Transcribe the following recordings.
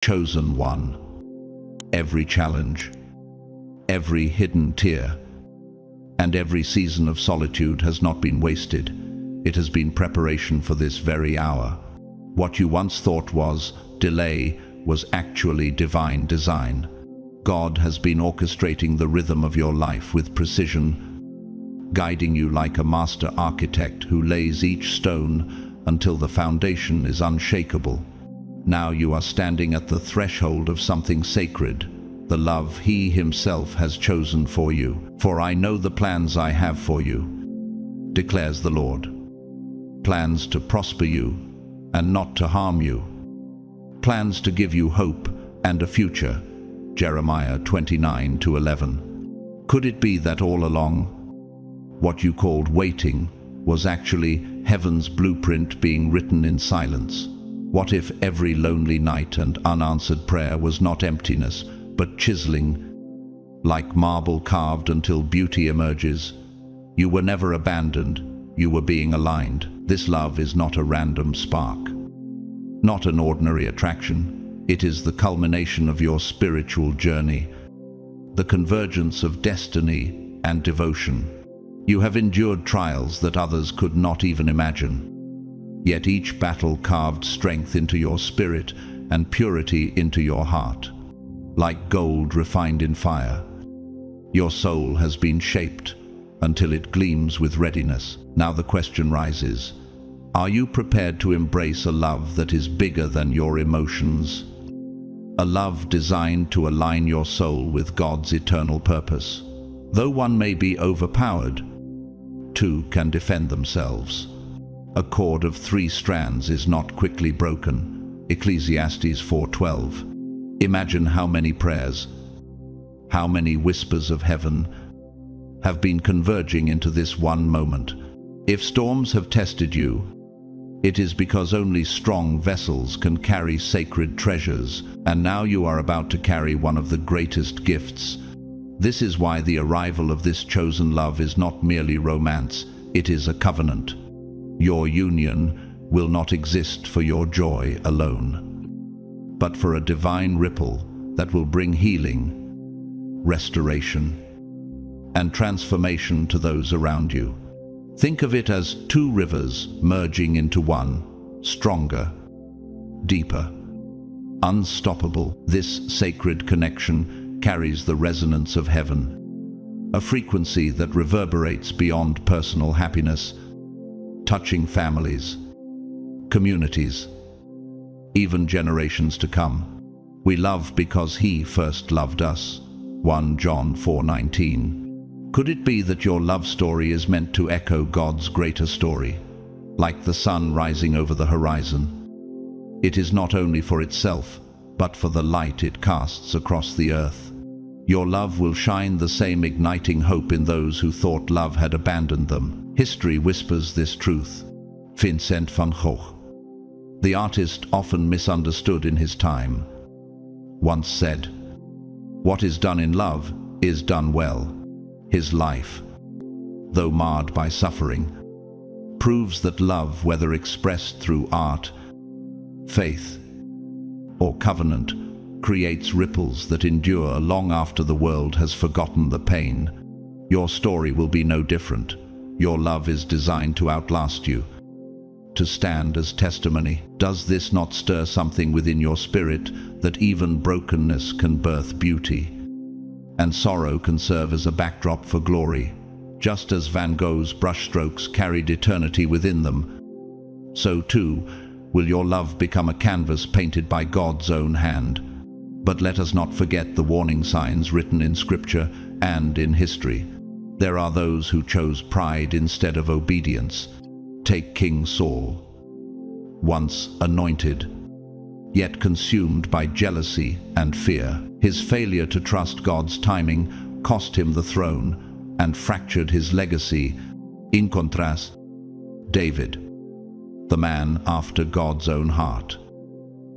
chosen one. Every challenge, every hidden tear, and every season of solitude has not been wasted. It has been preparation for this very hour. What you once thought was delay was actually divine design. God has been orchestrating the rhythm of your life with precision, guiding you like a master architect who lays each stone until the foundation is unshakable. Now you are standing at the threshold of something sacred, the love He Himself has chosen for you. For I know the plans I have for you, declares the Lord. Plans to prosper you and not to harm you. Plans to give you hope and a future. Jeremiah 29:11. Could it be that all along, what you called waiting was actually heaven's blueprint being written in silence? What if every lonely night and unanswered prayer was not emptiness, but chiseling, like marble carved until beauty emerges? You were never abandoned, you were being aligned. This love is not a random spark, not an ordinary attraction. It is the culmination of your spiritual journey, the convergence of destiny and devotion. You have endured trials that others could not even imagine. Yet each battle carved strength into your spirit and purity into your heart. Like gold refined in fire, your soul has been shaped until it gleams with readiness. Now the question rises, are you prepared to embrace a love that is bigger than your emotions? A love designed to align your soul with God's eternal purpose. Though one may be overpowered, two can defend themselves. A cord of 3 strands is not quickly broken. Ecclesiastes 4:12. Imagine how many prayers, how many whispers of heaven have been converging into this one moment. If storms have tested you, it is because only strong vessels can carry sacred treasures, and now you are about to carry one of the greatest gifts. This is why the arrival of this chosen love is not merely romance, it is a covenant. Your union will not exist for your joy alone, but for a divine ripple that will bring healing, restoration, and transformation to those around you. Think of it as 2 rivers merging into one, stronger, deeper, unstoppable. This sacred connection carries the resonance of heaven, a frequency that reverberates beyond personal happiness, touching families, communities, even generations to come. We love because He first loved us. 1 John 4:19. Could it be that your love story is meant to echo God's greater story? Like the sun rising over the horizon, it is not only for itself, but for the light it casts across the earth. Your love will shine the same igniting hope in those who thought love had abandoned them. History whispers this truth. Vincent van Gogh, the artist often misunderstood in his time, once said, "What is done in love is done well." His life, though marred by suffering, proves that love, whether expressed through art, faith, or covenant, creates ripples that endure long after the world has forgotten the pain. Your story will be no different. Your love is designed to outlast you, to stand as testimony. Does this not stir something within your spirit, that even brokenness can birth beauty, and sorrow can serve as a backdrop for glory? Just as Van Gogh's brushstrokes carried eternity within them, so too will your love become a canvas painted by God's own hand. But let us not forget the warning signs written in Scripture and in history. There are those who chose pride instead of obedience. Take King Saul, once anointed, yet consumed by jealousy and fear. His failure to trust God's timing cost him the throne and fractured his legacy. In contrast, David, the man after God's own heart,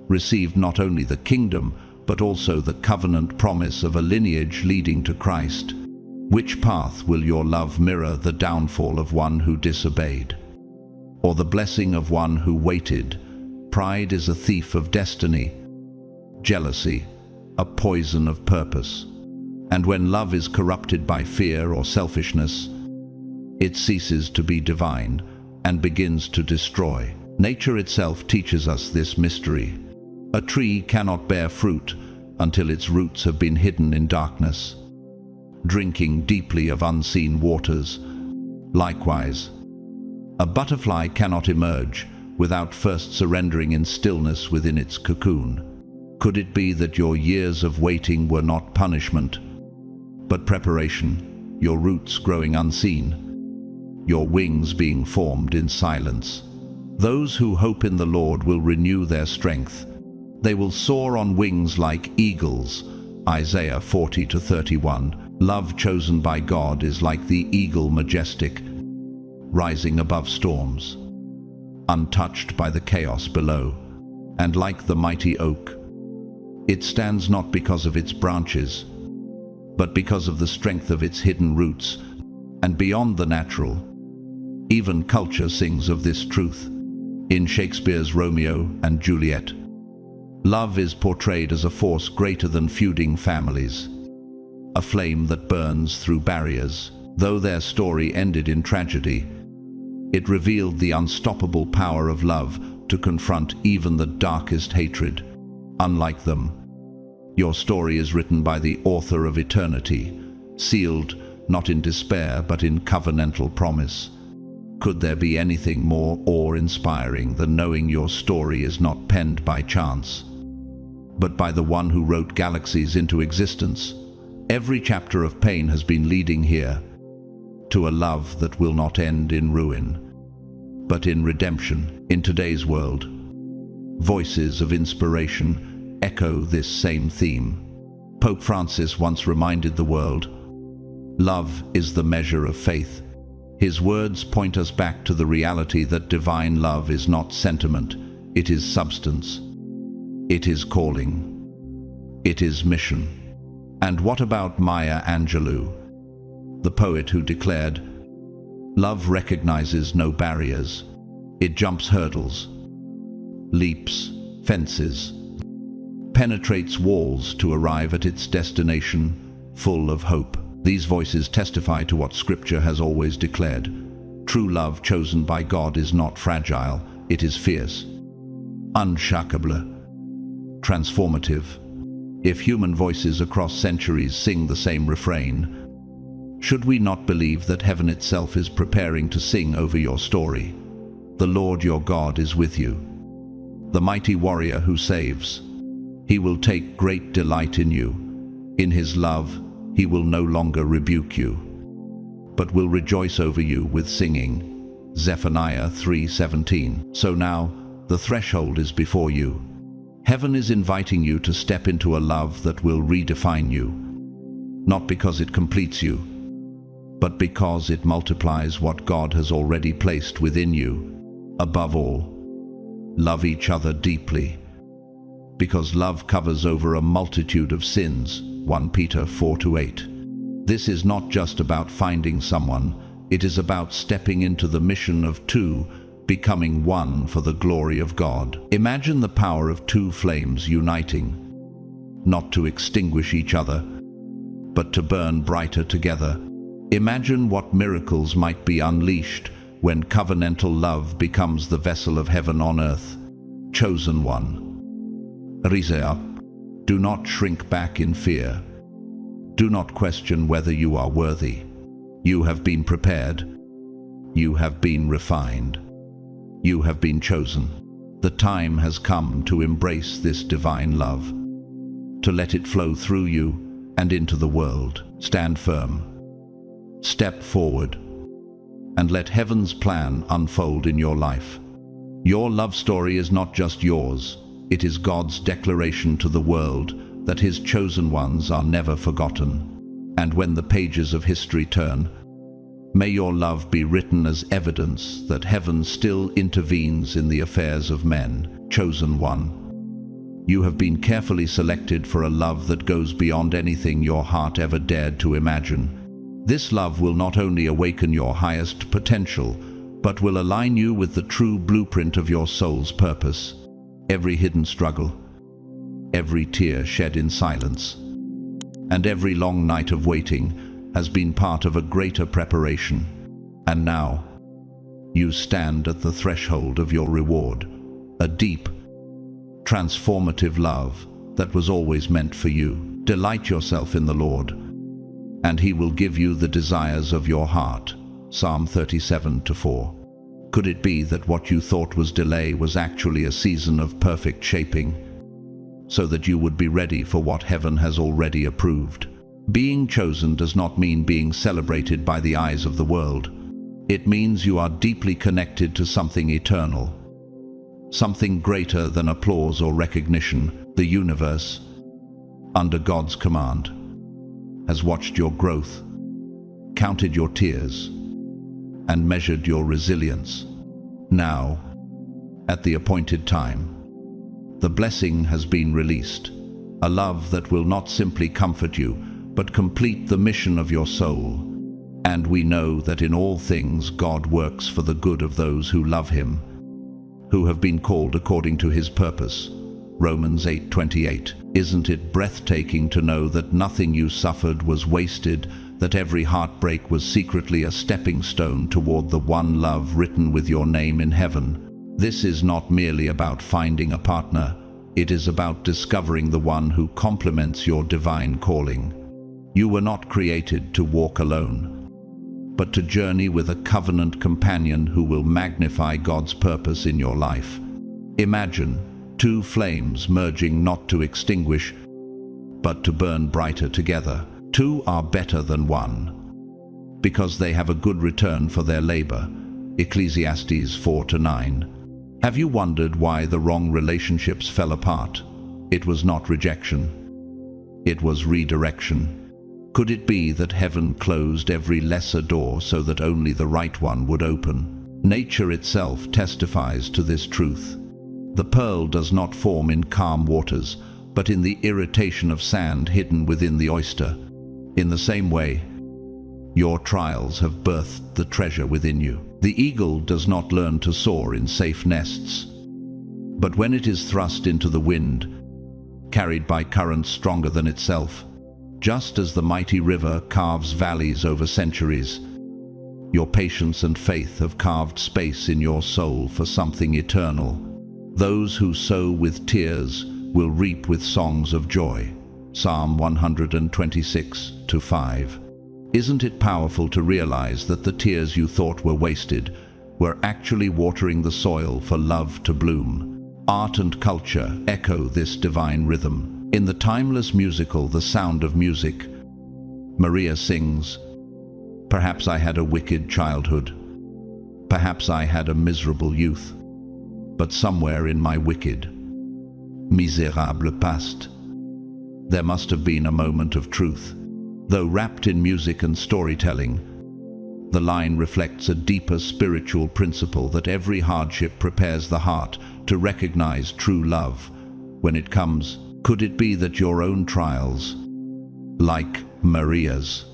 received not only the kingdom, but also the covenant promise of a lineage leading to Christ. Which path will your love mirror, the downfall of one who disobeyed, or the blessing of one who waited? Pride is a thief of destiny, jealousy, a poison of purpose. And when love is corrupted by fear or selfishness, it ceases to be divine and begins to destroy. Nature itself teaches us this mystery. A tree cannot bear fruit until its roots have been hidden in darkness, drinking deeply of unseen waters. Likewise, a butterfly cannot emerge without first surrendering in stillness within its cocoon. Could it be that your years of waiting were not punishment, but preparation, your roots growing unseen, your wings being formed in silence? Those who hope in the Lord will renew their strength. They will soar on wings like eagles. Isaiah 40:31. Love chosen by God is like the eagle, majestic, rising above storms, untouched by the chaos below. And like the mighty oak, it stands not because of its branches, but because of the strength of its hidden roots. And beyond the natural, even culture sings of this truth. In Shakespeare's Romeo and Juliet, love is portrayed as a force greater than feuding families, a flame that burns through barriers. Though their story ended in tragedy, it revealed the unstoppable power of love to confront even the darkest hatred. Unlike them, your story is written by the author of eternity, sealed not in despair but in covenantal promise. Could there be anything more awe-inspiring than knowing your story is not penned by chance, but by the one who wrote galaxies into existence? Every chapter of pain has been leading here to a love that will not end in ruin, but in redemption. In today's world, voices of inspiration echo this same theme. Pope Francis once reminded the world, "Love is the measure of faith." His words point us back to the reality that divine love is not sentiment, it is substance. It is calling. It is mission. And what about Maya Angelou, the poet who declared, "Love recognizes no barriers. It jumps hurdles, leaps fences, penetrates walls to arrive at its destination, full of hope." These voices testify to what Scripture has always declared. True love chosen by God is not fragile, it is fierce, unshakable, transformative. If human voices across centuries sing the same refrain, should we not believe that heaven itself is preparing to sing over your story? The Lord your God is with you, the mighty warrior who saves. He will take great delight in you. In his love, he will no longer rebuke you, but will rejoice over you with singing. Zephaniah 3:17. So now, the threshold is before you. Heaven is inviting you to step into a love that will redefine you, not because it completes you, but because it multiplies what God has already placed within you. Above all, love each other deeply, because love covers over a multitude of sins. 1 Peter 4:8. This is not just about finding someone, it is about stepping into the mission of two, becoming one for the glory of God. Imagine the power of two flames uniting, not to extinguish each other, but to burn brighter together. Imagine what miracles might be unleashed when covenantal love becomes the vessel of heaven on earth. Chosen one, rise up. Do not shrink back in fear. Do not question whether you are worthy. You have been prepared. You have been refined. You have been chosen. The time has come to embrace this divine love, to let it flow through you and into the world. Stand firm. Step forward and let heaven's plan unfold in your life. Your love story is not just yours. It is God's declaration to the world that his chosen ones are never forgotten. And when the pages of history turn, may your love be written as evidence that heaven still intervenes in the affairs of men. Chosen one, you have been carefully selected for a love that goes beyond anything your heart ever dared to imagine. This love will not only awaken your highest potential, but will align you with the true blueprint of your soul's purpose. Every hidden struggle, every tear shed in silence. And every long night of waiting has been part of a greater preparation. And now, you stand at the threshold of your reward, a deep, transformative love that was always meant for you. Delight yourself in the Lord, and He will give you the desires of your heart. Psalm 37:4. Could it be that what you thought was delay was actually a season of perfect shaping, so that you would be ready for what heaven has already approved? Being chosen does not mean being celebrated by the eyes of the world. It means you are deeply connected to something eternal, something greater than applause or recognition. The universe, under God's command, has watched your growth, counted your tears, and measured your resilience. Now, at the appointed time, the blessing has been released, a love that will not simply comfort you, but complete the mission of your soul. And we know that in all things God works for the good of those who love Him, who have been called according to His purpose. Romans 8:28. Isn't it breathtaking to know that nothing you suffered was wasted, that every heartbreak was secretly a stepping stone toward the one love written with your name in heaven? This is not merely about finding a partner. It is about discovering the one who complements your divine calling. You were not created to walk alone, but to journey with a covenant companion who will magnify God's purpose in your life. Imagine two flames merging, not to extinguish, but to burn brighter together. Two are better than one, because they have a good return for their labor. Ecclesiastes 4:9. Have you wondered why the wrong relationships fell apart? It was not rejection. It was redirection. Could it be that heaven closed every lesser door so that only the right one would open? Nature itself testifies to this truth. The pearl does not form in calm waters, but in the irritation of sand hidden within the oyster. In the same way, your trials have birthed the treasure within you. The eagle does not learn to soar in safe nests, but when it is thrust into the wind, carried by currents stronger than itself, just as the mighty river carves valleys over centuries, your patience and faith have carved space in your soul for something eternal. Those who sow with tears will reap with songs of joy. Psalm 126:5. Isn't it powerful to realize that the tears you thought were wasted were actually watering the soil for love to bloom? Art and culture echo this divine rhythm. In the timeless musical The Sound of Music, Maria sings, "Perhaps I had a wicked childhood. Perhaps I had a miserable youth. But somewhere in my wicked, miserable past, there must have been a moment of truth." Though wrapped in music and storytelling, the line reflects a deeper spiritual principle that every hardship prepares the heart to recognize true love when it comes. Could it be that your own trials, like Maria's,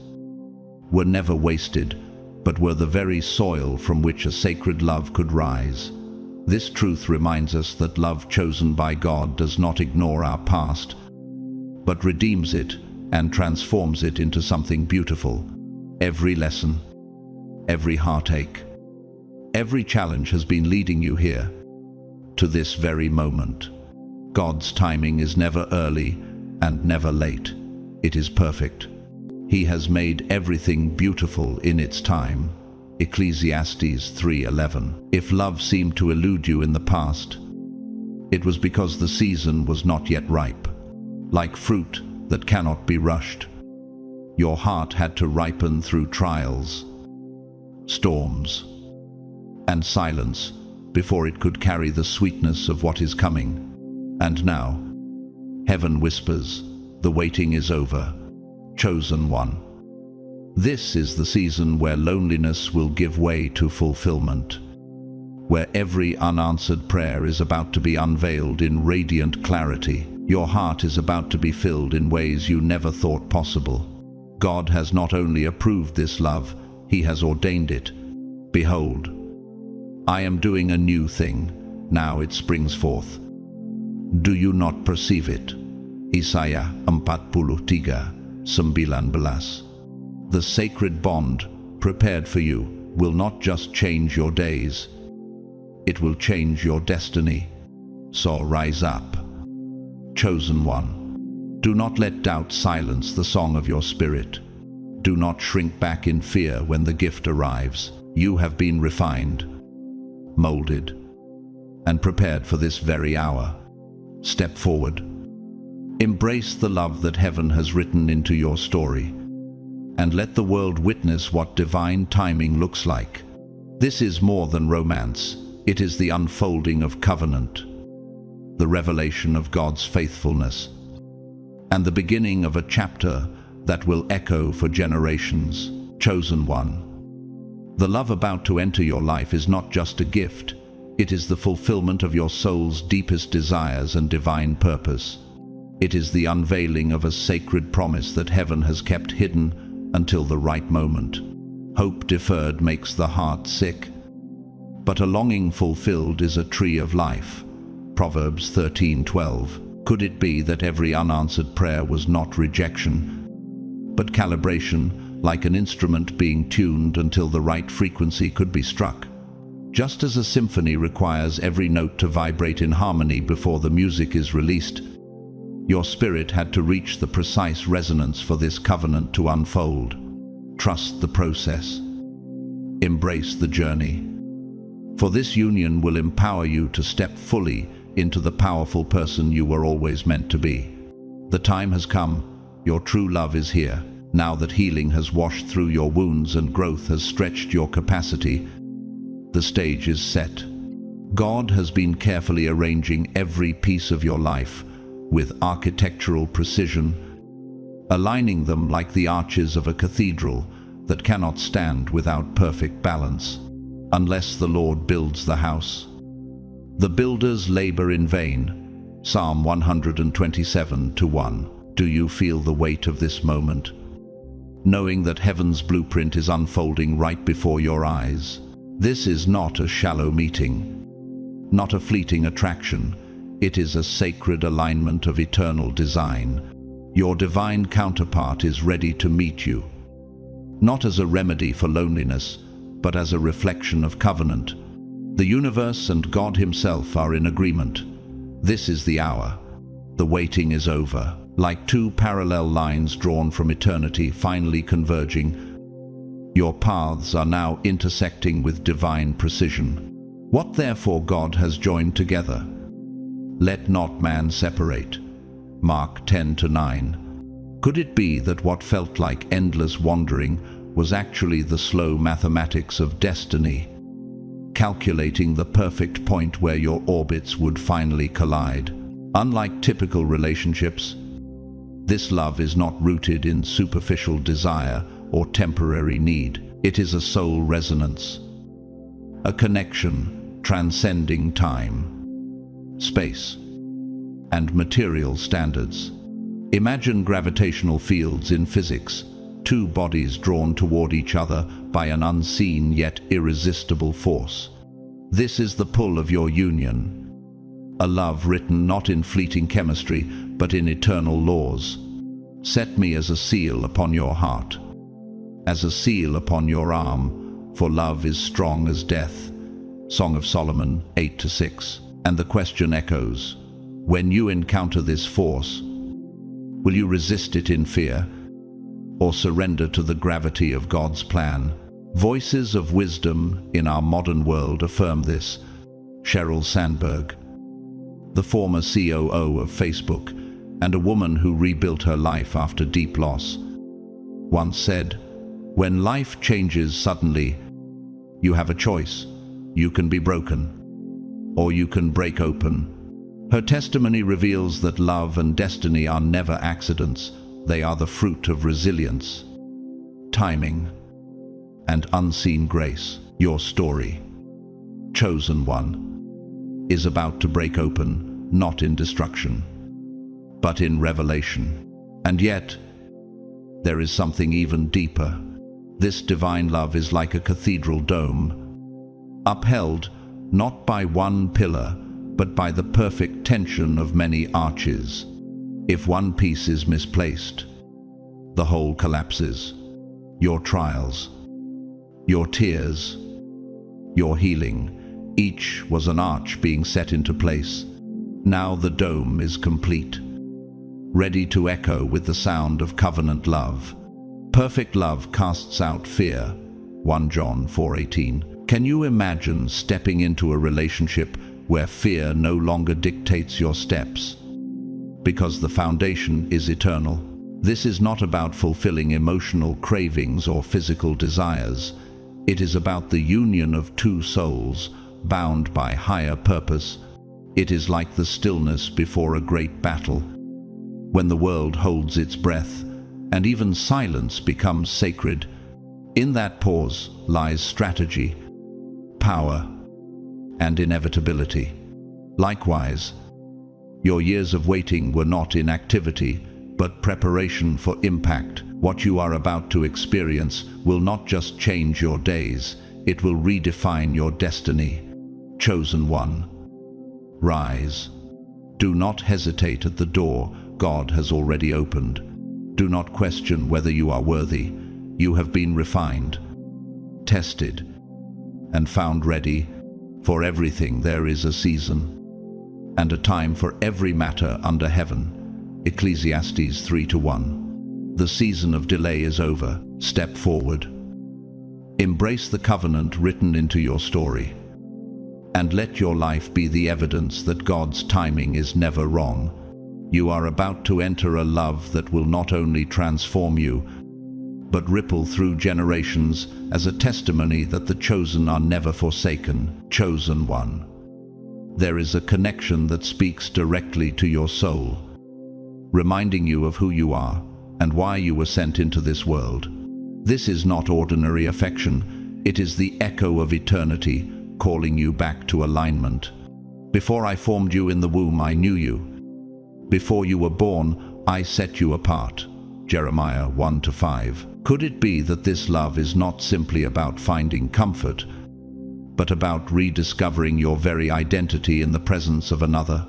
were never wasted, but were the very soil from which a sacred love could rise? This truth reminds us that love chosen by God does not ignore our past, but redeems it and transforms it into something beautiful. Every lesson, every heartache, every challenge has been leading you here, to this very moment. God's timing is never early and never late. It is perfect. He has made everything beautiful in its time. Ecclesiastes 3:11. If love seemed to elude you in the past, it was because the season was not yet ripe. Like fruit that cannot be rushed, your heart had to ripen through trials, storms, and silence before it could carry the sweetness of what is coming. And now, heaven whispers, the waiting is over, chosen one. This is the season where loneliness will give way to fulfillment, where every unanswered prayer is about to be unveiled in radiant clarity. Your heart is about to be filled in ways you never thought possible. God has not only approved this love, He has ordained it. Behold, I am doing a new thing. Now it springs forth. Do you not perceive it? Isaiah 43:19. The sacred bond prepared for you will not just change your days, it will change your destiny. So rise up, chosen one. Do not let doubt silence the song of your spirit. Do not shrink back in fear when the gift arrives. You have been refined, molded, and prepared for this very hour. Step forward. Embrace the love that heaven has written into your story, and let the world witness what divine timing looks like. This is more than romance. It is the unfolding of covenant, the revelation of God's faithfulness, and the beginning of a chapter that will echo for generations. Chosen one. The love about to enter your life is not just a gift. It is the fulfillment of your soul's deepest desires and divine purpose. It is the unveiling of a sacred promise that heaven has kept hidden until the right moment. Hope deferred makes the heart sick, but a longing fulfilled is a tree of life. Proverbs 13:12. Could it be that every unanswered prayer was not rejection, but calibration, like an instrument being tuned until the right frequency could be struck? Just as a symphony requires every note to vibrate in harmony before the music is released, your spirit had to reach the precise resonance for this covenant to unfold. Trust the process. Embrace the journey. For this union will empower you to step fully into the powerful person you were always meant to be. The time has come. Your true love is here. Now that healing has washed through your wounds and growth has stretched your capacity, the stage is set. God has been carefully arranging every piece of your life with architectural precision, aligning them like the arches of a cathedral that cannot stand without perfect balance. Unless the Lord builds the house, the builders labor in vain. Psalm 127:1. Do you feel the weight of this moment, knowing that heaven's blueprint is unfolding right before your eyes? This is not a shallow meeting, not a fleeting attraction. It is a sacred alignment of eternal design. Your divine counterpart is ready to meet you, not as a remedy for loneliness, but as a reflection of covenant. The universe and God Himself are in agreement. This is the hour. The waiting is over. Like two parallel lines drawn from eternity finally converging, your paths are now intersecting with divine precision. What therefore God has joined together, let not man separate. Mark 10:9. Could it be that what felt like endless wandering was actually the slow mathematics of destiny, calculating the perfect point where your orbits would finally collide? Unlike typical relationships, this love is not rooted in superficial desire or temporary need. It is a soul resonance, a connection transcending time, space, and material standards. Imagine gravitational fields in physics, two bodies drawn toward each other by an unseen yet irresistible force. This is the pull of your union, a love written not in fleeting chemistry, but in eternal laws. Set me as a seal upon your heart, as a seal upon your arm, for love is strong as death. Song of Solomon 8:6. And the question echoes, when you encounter this force, will you resist it in fear, or surrender to the gravity of God's plan? Voices of wisdom in our modern world affirm this. Sheryl Sandberg, the former COO of Facebook, and a woman who rebuilt her life after deep loss, once said, when life changes suddenly, you have a choice. You can be broken, or you can break open. Her testimony reveals that love and destiny are never accidents. They are the fruit of resilience, timing, and unseen grace. Your story, chosen one, is about to break open, not in destruction, but in revelation. And yet, there is something even deeper. This divine love is like a cathedral dome, upheld not by one pillar, but by the perfect tension of many arches. If one piece is misplaced, the whole collapses. Your trials, your tears, your healing, each was an arch being set into place. Now the dome is complete, ready to echo with the sound of covenant love. Perfect love casts out fear. 1 John 4:18. Can you imagine stepping into a relationship where fear no longer dictates your steps? Because the foundation is eternal. This is not about fulfilling emotional cravings or physical desires. It is about the union of two souls, bound by higher purpose. It is like the stillness before a great battle, when the world holds its breath, and even silence becomes sacred. In that pause lies strategy, power, and inevitability. Likewise, your years of waiting were not inactivity, but preparation for impact. What you are about to experience will not just change your days, it will redefine your destiny. Chosen one, rise. Do not hesitate at the door God has already opened. Do not question whether you are worthy. You have been refined, tested, and found ready. For everything there is a season, and a time for every matter under heaven. Ecclesiastes 3:1. The season of delay is over. Step forward. Embrace the covenant written into your story, and let your life be the evidence that God's timing is never wrong. You are about to enter a love that will not only transform you, but ripple through generations as a testimony that the chosen are never forsaken. Chosen one. There is a connection that speaks directly to your soul, reminding you of who you are and why you were sent into this world. This is not ordinary affection. It is the echo of eternity calling you back to alignment. Before I formed you in the womb, I knew you. Before you were born, I set you apart. Jeremiah 1-5. Could it be that this love is not simply about finding comfort, but about rediscovering your very identity in the presence of another?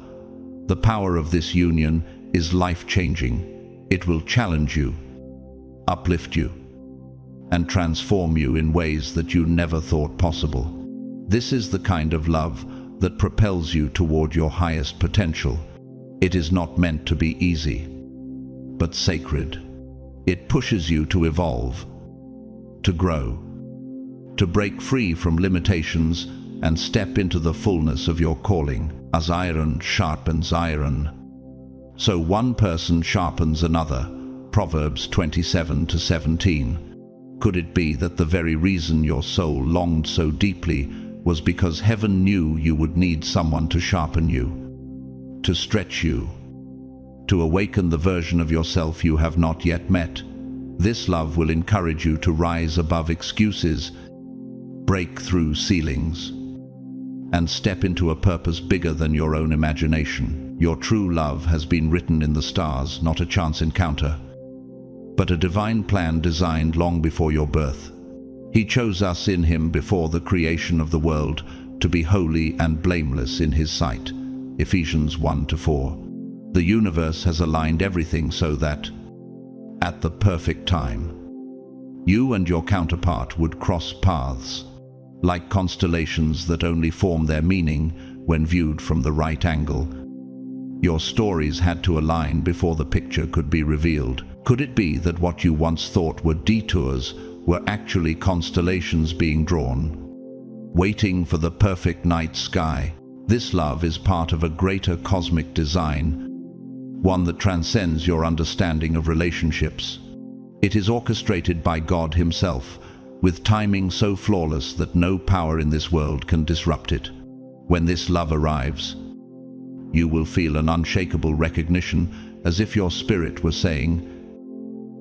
The power of this union is life-changing. It will challenge you, uplift you, and transform you in ways that you never thought possible. This is the kind of love that propels you toward your highest potential. It is not meant to be easy, but sacred. It pushes you to evolve, to grow, to break free from limitations and step into the fullness of your calling. As iron sharpens iron, so one person sharpens another. Proverbs 27-17. Could it be that the very reason your soul longed so deeply was because heaven knew you would need someone to sharpen you, to stretch you, to awaken the version of yourself you have not yet met? This love will encourage you to rise above excuses, break through ceilings, and step into a purpose bigger than your own imagination. Your true love has been written in the stars, not a chance encounter, but a divine plan designed long before your birth. He chose us in Him before the creation of the world to be holy and blameless in His sight. Ephesians 1-4. The universe has aligned everything so that, at the perfect time, you and your counterpart would cross paths, like constellations that only form their meaning when viewed from the right angle. Your stories had to align before the picture could be revealed. Could it be that what you once thought were detours were actually constellations being drawn, waiting for the perfect night sky? This love is part of a greater cosmic design, one that transcends your understanding of relationships. It is orchestrated by God Himself, with timing so flawless that no power in this world can disrupt it. When this love arrives, you will feel an unshakable recognition, as if your spirit were saying,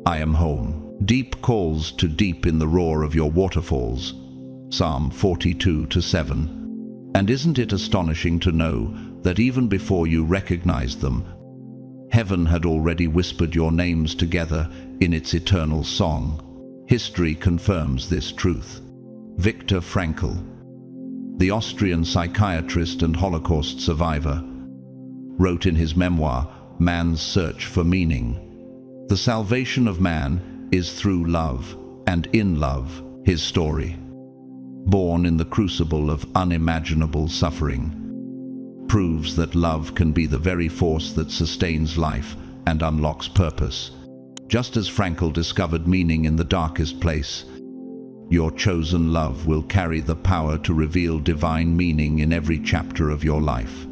"I am home." Deep calls to deep in the roar of your waterfalls. Psalm 42-7. And isn't it astonishing to know that even before you recognized them, heaven had already whispered your names together in its eternal song? History confirms this truth. Viktor Frankl, the Austrian psychiatrist and Holocaust survivor, wrote in his memoir, man's search for meaning. The salvation of man is through love, and in love, his story. Born in the crucible of unimaginable suffering, proves that love can be the very force that sustains life and unlocks purpose. Just as Frankl discovered meaning in the darkest place, your chosen love will carry the power to reveal divine meaning in every chapter of your life.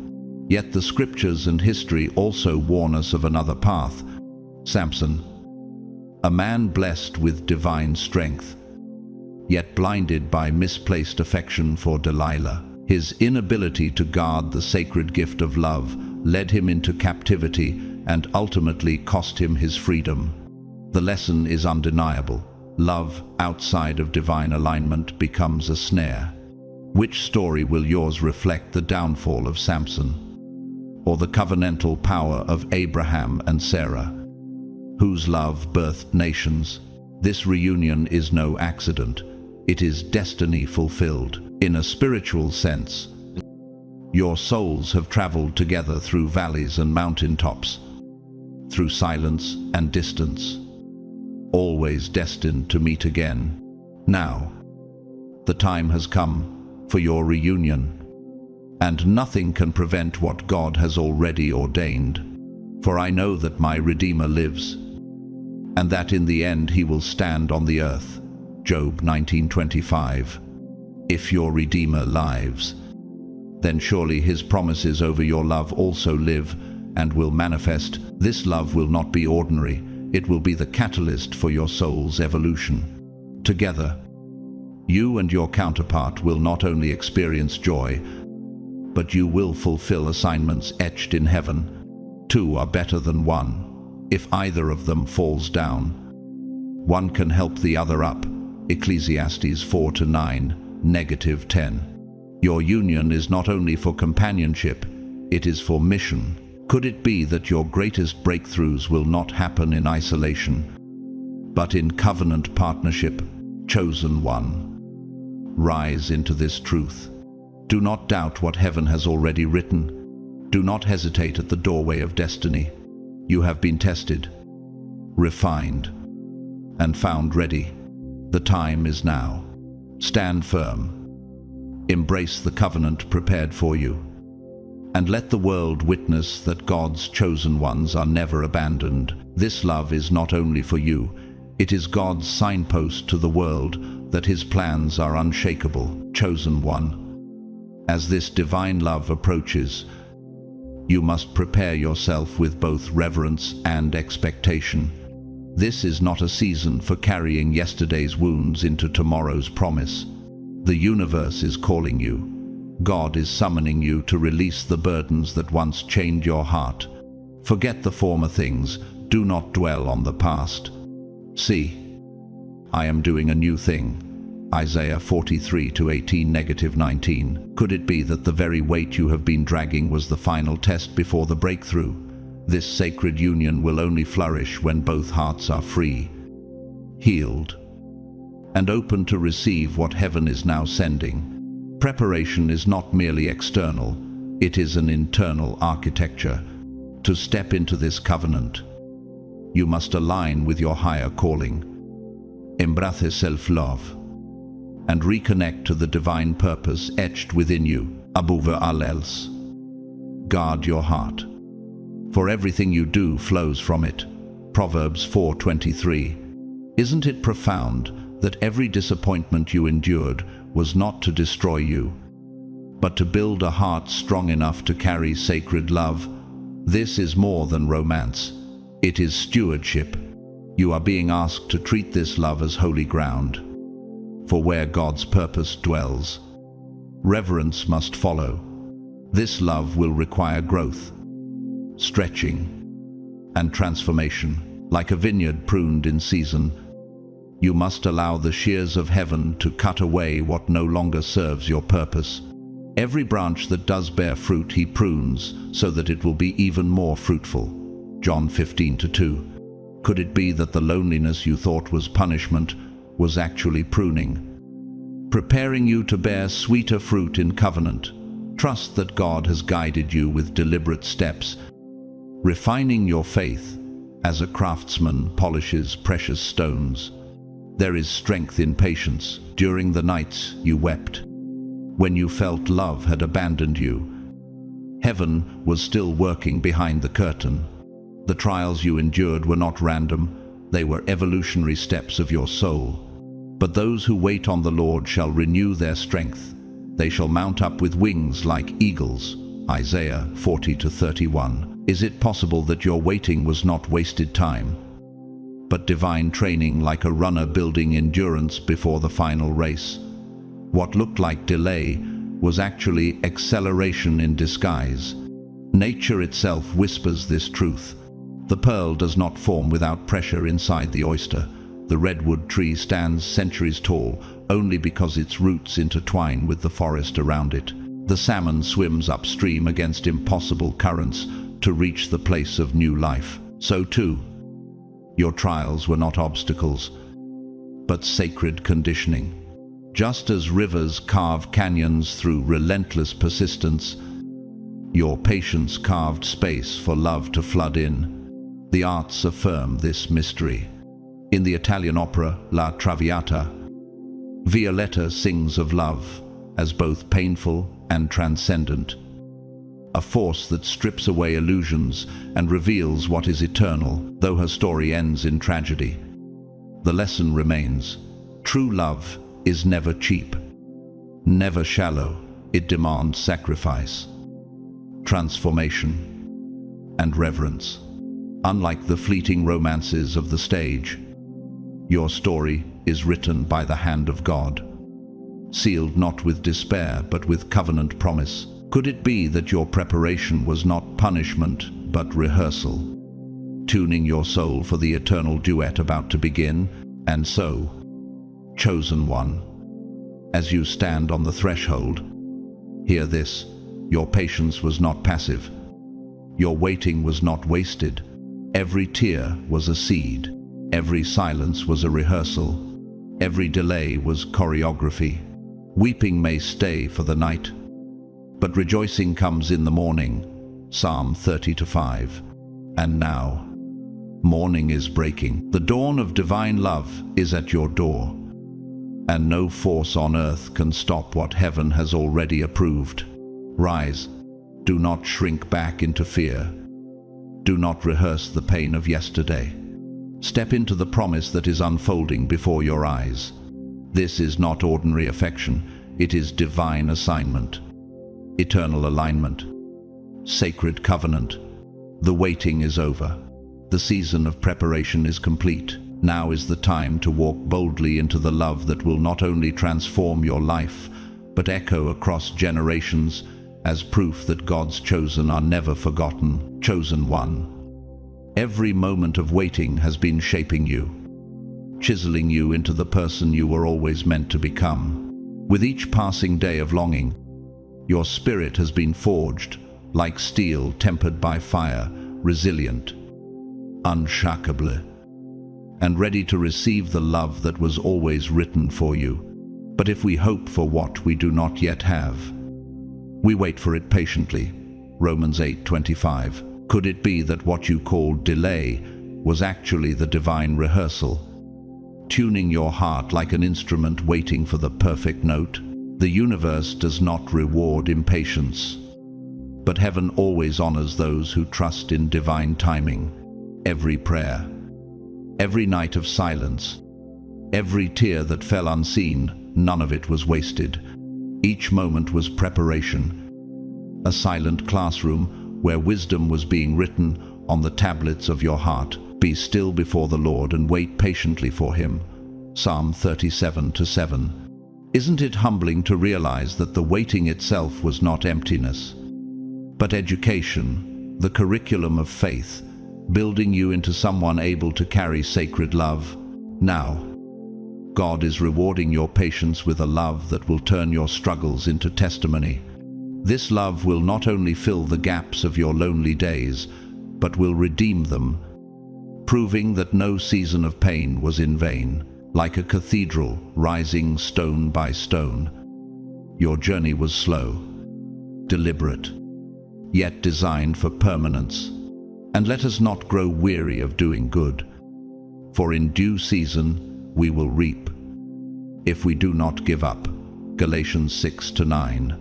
Yet the scriptures and history also warn us of another path. Samson, a man blessed with divine strength, yet blinded by misplaced affection for Delilah. His inability to guard the sacred gift of love led him into captivity and ultimately cost him his freedom. The lesson is undeniable. Love outside of divine alignment becomes a snare. Which story will yours reflect the downfall of Samson, or the covenantal power of Abraham and Sarah, whose love birthed nations? This reunion is no accident. It is destiny fulfilled. In a spiritual sense, your souls have traveled together through valleys and mountaintops, through silence and distance, always destined to meet again. Now, the time has come for your reunion, and nothing can prevent what God has already ordained. For I know that my Redeemer lives, and that in the end he will stand on the earth. Job 19:25. If your Redeemer lives, then surely his promises over your love also live and will manifest. This love will not be ordinary. It will be the catalyst for your soul's evolution. Together, you and your counterpart will not only experience joy, but you will fulfill assignments etched in heaven. Two are better than one. If either of them falls down, one can help the other up. Ecclesiastes 4:9, -10. Your union is not only for companionship, it is for mission. Could it be that your greatest breakthroughs will not happen in isolation, but in covenant partnership? Chosen one, rise into this truth. Do not doubt what heaven has already written. Do not hesitate at the doorway of destiny. You have been tested, refined, and found ready. The time is now. Stand firm. Embrace the covenant prepared for you, and let the world witness that God's chosen ones are never abandoned. This love is not only for you, it is God's signpost to the world that his plans are unshakable. Chosen one, as this divine love approaches, you must prepare yourself with both reverence and expectation. This is not a season for carrying yesterday's wounds into tomorrow's promise. The universe is calling you. God is summoning you to release the burdens that once chained your heart. Forget the former things. Do not dwell on the past. See, I am doing a new thing. Isaiah 43:18, -19. Could it be that the very weight you have been dragging was the final test before the breakthrough? This sacred union will only flourish when both hearts are free, healed, and open to receive what heaven is now sending. Preparation is not merely external, it is an internal architecture. To step into this covenant, you must align with your higher calling, embrace self-love, and reconnect to the divine purpose etched within you. Above all else, guard your heart, for everything you do flows from it. Proverbs 4:23. Isn't it profound that every disappointment you endured was not to destroy you, but to build a heart strong enough to carry sacred love? This is more than romance. It is stewardship. You are being asked to treat this love as holy ground, for where God's purpose dwells, reverence must follow. This love will require growth, stretching, and transformation. Like a vineyard pruned in season, you must allow the shears of heaven to cut away what no longer serves your purpose. Every branch that does bear fruit he prunes, so that it will be even more fruitful. John 15:2. Could it be that the loneliness you thought was punishment was actually pruning, preparing you to bear sweeter fruit in covenant? Trust that God has guided you with deliberate steps, refining your faith as a craftsman polishes precious stones. There is strength in patience during the nights you wept, when you felt love had abandoned you. Heaven was still working behind the curtain. The trials you endured were not random, they were evolutionary steps of your soul. But those who wait on the Lord shall renew their strength. They shall mount up with wings like eagles. Isaiah 40-31. Is it possible that your waiting was not wasted time, but divine training, like a runner building endurance before the final race? What looked like delay was actually acceleration in disguise. Nature itself whispers this truth. The pearl does not form without pressure inside the oyster. The redwood tree stands centuries tall only because its roots intertwine with the forest around it. The salmon swims upstream against impossible currents to reach the place of new life. So too, your trials were not obstacles, but sacred conditioning. Just as rivers carve canyons through relentless persistence, your patience carved space for love to flood in. The arts affirm this mystery. In the Italian opera La Traviata, Violetta sings of love as both painful and transcendent, a force that strips away illusions and reveals what is eternal, though her story ends in tragedy. The lesson remains: true love is never cheap, never shallow. It demands sacrifice, transformation, and reverence. Unlike the fleeting romances of the stage, your story is written by the hand of God, sealed not with despair but with covenant promise. Could it be that your preparation was not punishment but rehearsal, tuning your soul for the eternal duet about to begin? And so, chosen one, as you stand on the threshold, hear this: your patience was not passive. Your waiting was not wasted. Every tear was a seed. Every silence was a rehearsal. Every delay was choreography. Weeping may stay for the night, but rejoicing comes in the morning. Psalm 30-5. And now, morning is breaking. The dawn of divine love is at your door, and no force on earth can stop what heaven has already approved. Rise. Do not shrink back into fear. Do not rehearse the pain of yesterday. Step into the promise that is unfolding before your eyes. This is not ordinary affection. It is divine assignment, eternal alignment, sacred covenant. The waiting is over. The season of preparation is complete. Now is the time to walk boldly into the love that will not only transform your life, but echo across generations as proof that God's chosen are never forgotten. Chosen one. Every moment of waiting has been shaping you, chiseling you into the person you were always meant to become. With each passing day of longing, your spirit has been forged, like steel tempered by fire, resilient, unshakable, and ready to receive the love that was always written for you. But if we hope for what we do not yet have, we wait for it patiently. Romans 8:25. Could it be that what you called delay was actually the divine rehearsal, tuning your heart like an instrument waiting for the perfect note? The universe does not reward impatience, but heaven always honors those who trust in divine timing. Every prayer, every night of silence, every tear that fell unseen, none of it was wasted. Each moment was preparation, a silent classroom where wisdom was being written on the tablets of your heart. Be still before the Lord and wait patiently for Him. Psalm 37:7. Isn't it humbling to realize that the waiting itself was not emptiness, but education, the curriculum of faith, building you into someone able to carry sacred love? Now, God is rewarding your patience with a love that will turn your struggles into testimony. This love will not only fill the gaps of your lonely days, but will redeem them, proving that no season of pain was in vain. Like a cathedral rising stone by stone, your journey was slow, deliberate, yet designed for permanence. And let us not grow weary of doing good, for in due season we will reap, if we do not give up. Galatians 6-9.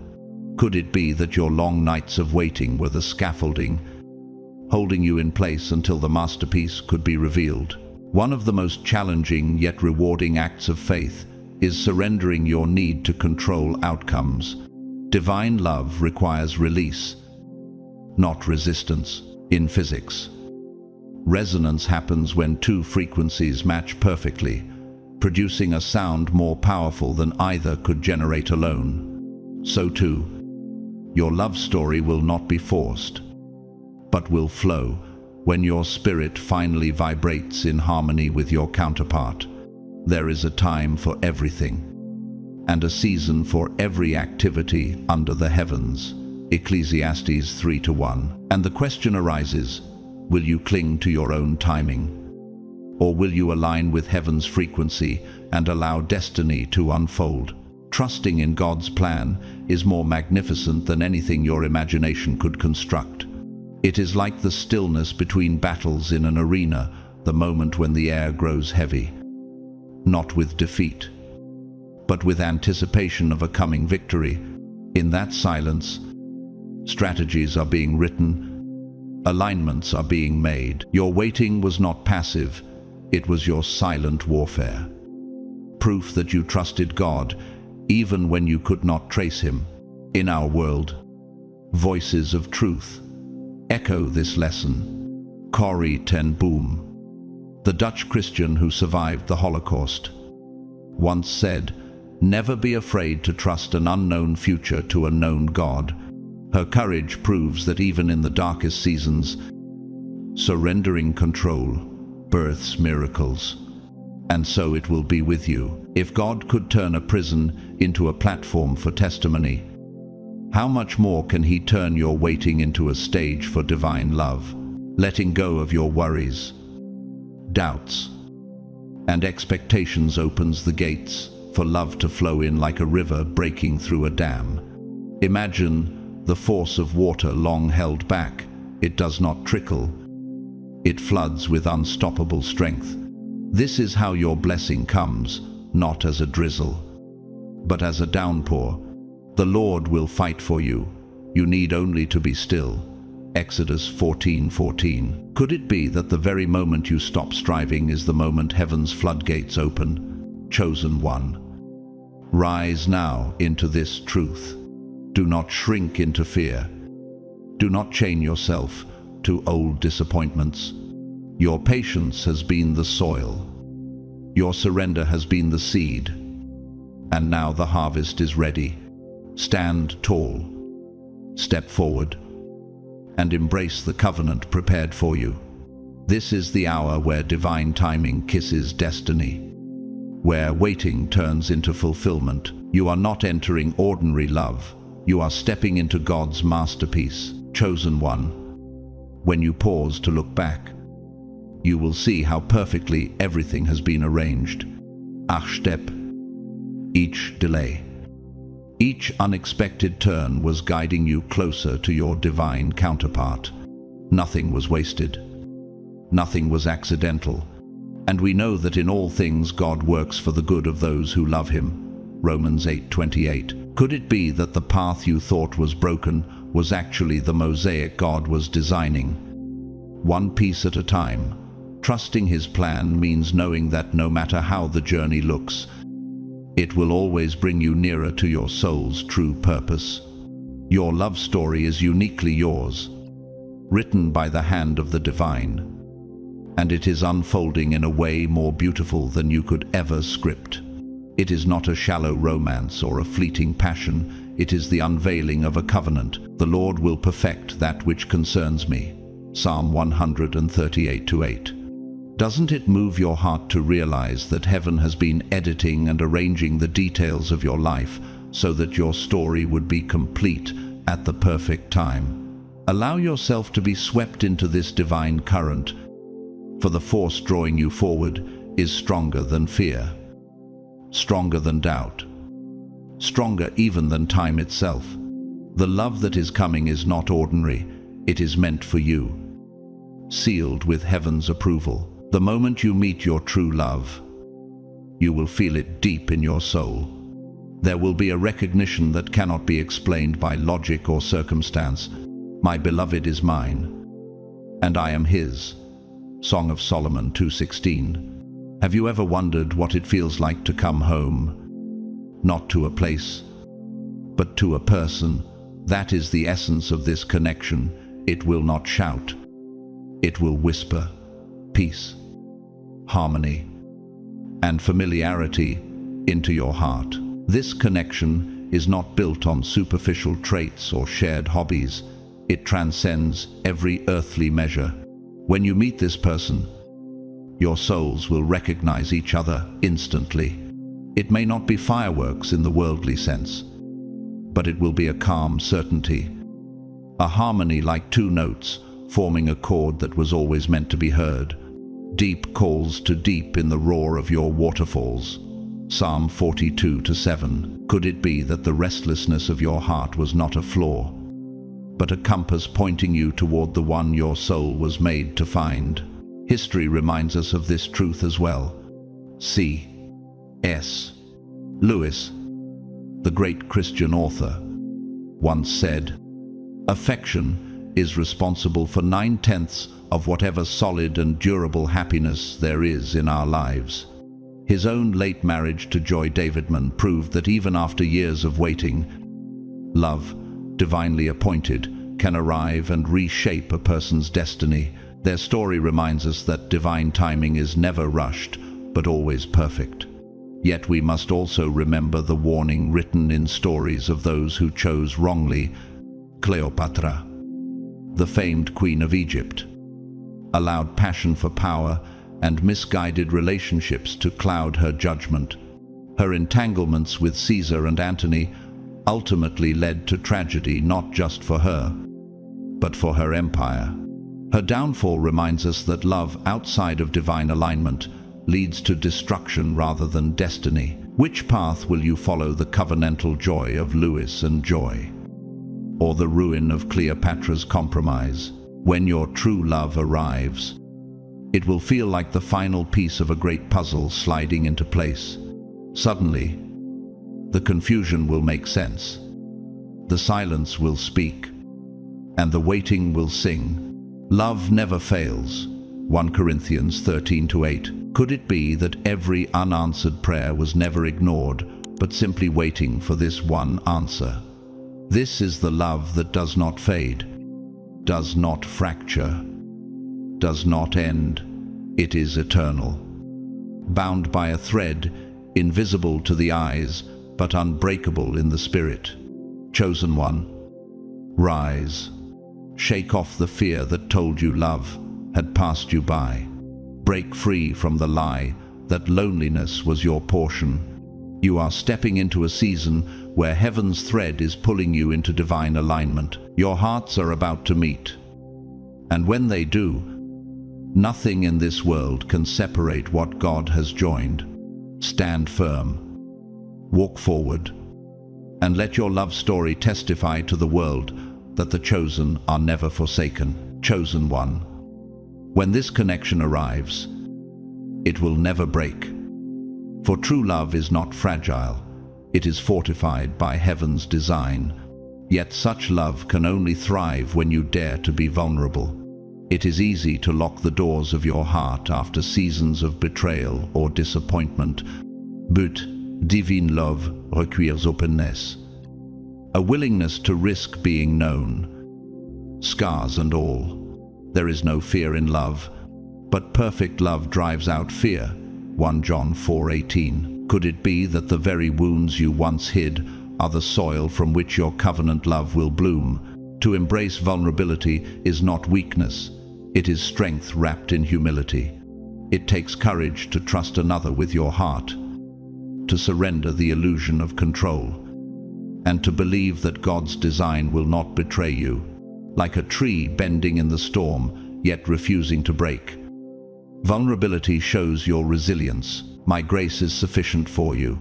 Could it be that your long nights of waiting were the scaffolding, holding you in place until the masterpiece could be revealed? One of the most challenging yet rewarding acts of faith is surrendering your need to control outcomes. Divine love requires release, not resistance. In physics, resonance happens when two frequencies match perfectly, producing a sound more powerful than either could generate alone. So too, your love story will not be forced, but will flow when your spirit finally vibrates in harmony with your counterpart. There is a time for everything, and a season for every activity under the heavens. Ecclesiastes 3-1. And the question arises, will you cling to your own timing? Or will you align with heaven's frequency and allow destiny to unfold? Trusting in God's plan is more magnificent than anything your imagination could construct. It is like the stillness between battles in an arena, the moment when the air grows heavy, not with defeat, but with anticipation of a coming victory. In that silence, strategies are being written, alignments are being made. Your waiting was not passive, it was your silent warfare. Proof that you trusted God, even when you could not trace Him. In our world, voices of truth echo this lesson. Corrie ten Boom, the Dutch Christian who survived the Holocaust, once said, "Never be afraid to trust an unknown future to a known God." Her courage proves that even in the darkest seasons, surrendering control births miracles. And so it will be with you. If God could turn a prison into a platform for testimony, how much more can He turn your waiting into a stage for divine love? Letting go of your worries, doubts, and expectations opens the gates for love to flow in like a river breaking through a dam. Imagine the force of water long held back. It does not trickle. It floods with unstoppable strength. This is how your blessing comes, not as a drizzle, but as a downpour. The Lord will fight for you. You need only to be still. Exodus 14:14. Could it be that the very moment you stop striving is the moment heaven's floodgates open? Chosen one, rise now into this truth. Do not shrink into fear. Do not chain yourself to old disappointments. Your patience has been the soil. Your surrender has been the seed. And now the harvest is ready. Stand tall. Step forward and embrace the covenant prepared for you. This is the hour where divine timing kisses destiny, where waiting turns into fulfillment. You are not entering ordinary love. You are stepping into God's masterpiece. Chosen one. When you pause to look back, you will see how perfectly everything has been arranged. Step. Each delay, each unexpected turn was guiding you closer to your divine counterpart. Nothing was wasted. Nothing was accidental. And we know that in all things God works for the good of those who love Him. Romans 8:28. Could it be that the path you thought was broken was actually the mosaic God was designing? One piece at a time. Trusting His plan means knowing that no matter how the journey looks, it will always bring you nearer to your soul's true purpose. Your love story is uniquely yours, written by the hand of the divine, and it is unfolding in a way more beautiful than you could ever script. It is not a shallow romance or a fleeting passion. It is the unveiling of a covenant. The Lord will perfect that which concerns me. Psalm 138:8. Doesn't it move your heart to realize that heaven has been editing and arranging the details of your life so that your story would be complete at the perfect time? Allow yourself to be swept into this divine current, for the force drawing you forward is stronger than fear, stronger than doubt, stronger even than time itself. The love that is coming is not ordinary. It is meant for you. sealed with heaven's approval. The moment you meet your true love, you will feel it deep in your soul. There will be a recognition that cannot be explained by logic or circumstance. My beloved is mine, and I am his. Song of Solomon 2:16. Have you ever wondered what it feels like to come home? Not to a place, but to a person. That is the essence of this connection. It will not shout. It will whisper peace, harmony, and familiarity into your heart. This connection is not built on superficial traits or shared hobbies. It transcends every earthly measure. When you meet this person, your souls will recognize each other instantly. It may not be fireworks in the worldly sense, but it will be a calm certainty, a harmony like two notes forming a chord that was always meant to be heard. Deep calls to deep in the roar of your waterfalls. Psalm 42:7. Could it be that the restlessness of your heart was not a flaw, but a compass pointing you toward the one your soul was made to find? History reminds us of this truth as well. C.S. Lewis, the great Christian author, once said, "Affection is responsible for 9/10 of whatever solid and durable happiness there is in our lives." His own late marriage to Joy Davidman proved that even after years of waiting, love, divinely appointed, can arrive and reshape a person's destiny. Their story reminds us that divine timing is never rushed, but always perfect. Yet we must also remember the warning written in stories of those who chose wrongly. Cleopatra, the famed queen of Egypt, allowed passion for power and misguided relationships to cloud her judgment. Her entanglements with Caesar and Antony ultimately led to tragedy, not just for her, but for her empire. Her downfall reminds us that love outside of divine alignment leads to destruction rather than destiny. Which path will you follow, the covenantal joy of Lewis and Joy, or the ruin of Cleopatra's compromise? When your true love arrives, it will feel like the final piece of a great puzzle sliding into place. Suddenly, the confusion will make sense. The silence will speak, and the waiting will sing. Love never fails. 1 Corinthians 13:8. Could it be that every unanswered prayer was never ignored, but simply waiting for this one answer? This is the love that does not fade, does not fracture, does not end. It is eternal, bound by a thread, invisible to the eyes, but unbreakable in the spirit. Chosen one, rise. Shake off the fear that told you love had passed you by. Break free from the lie that loneliness was your portion. You are stepping into a season where heaven's thread is pulling you into divine alignment. Your hearts are about to meet, and when they do, nothing in this world can separate what God has joined. Stand firm, walk forward, and let your love story testify to the world that the chosen are never forsaken. Chosen one. When this connection arrives, it will never break. For true love is not fragile, it is fortified by heaven's design. Yet such love can only thrive when you dare to be vulnerable. It is easy to lock the doors of your heart after seasons of betrayal or disappointment. But divine love requires openness, a willingness to risk being known, scars and all. There is no fear in love, but perfect love drives out fear. 1 John 4:18. Could it be that the very wounds you once hid are the soil from which your covenant love will bloom? To embrace vulnerability is not weakness, it is strength wrapped in humility. It takes courage to trust another with your heart, to surrender the illusion of control, and to believe that God's design will not betray you. Like a tree bending in the storm, yet refusing to break. Vulnerability shows your resilience. My grace is sufficient for you,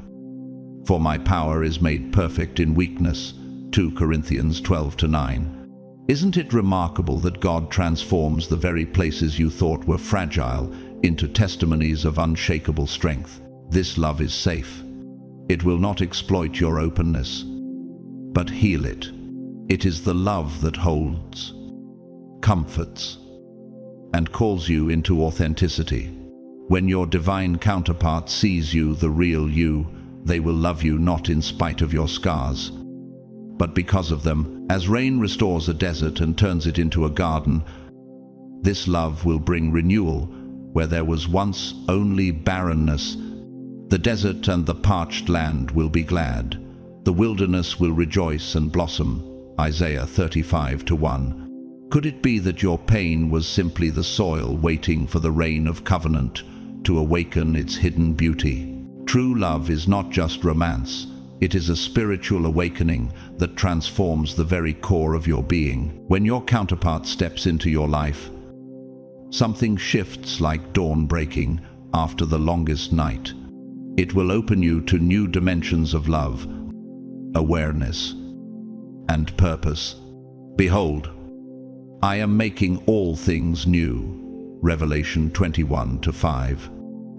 for my power is made perfect in weakness. 2 Corinthians 12:9. Isn't it remarkable that God transforms the very places you thought were fragile into testimonies of unshakable strength? This love is safe. It will not exploit your openness, but heal it. It is the love that holds, comforts, and calls you into authenticity. When your divine counterpart sees you, the real you, they will love you not in spite of your scars, but because of them. As rain restores a desert and turns it into a garden, this love will bring renewal where there was once only barrenness. The desert and the parched land will be glad. The wilderness will rejoice and blossom. Isaiah 35:1. Could it be that your pain was simply the soil waiting for the rain of covenant to awaken its hidden beauty? True love is not just romance. It is a spiritual awakening that transforms the very core of your being. When your counterpart steps into your life, something shifts like dawn breaking after the longest night. It will open you to new dimensions of love, awareness, and purpose. Behold, I am making all things new. Revelation 21:5.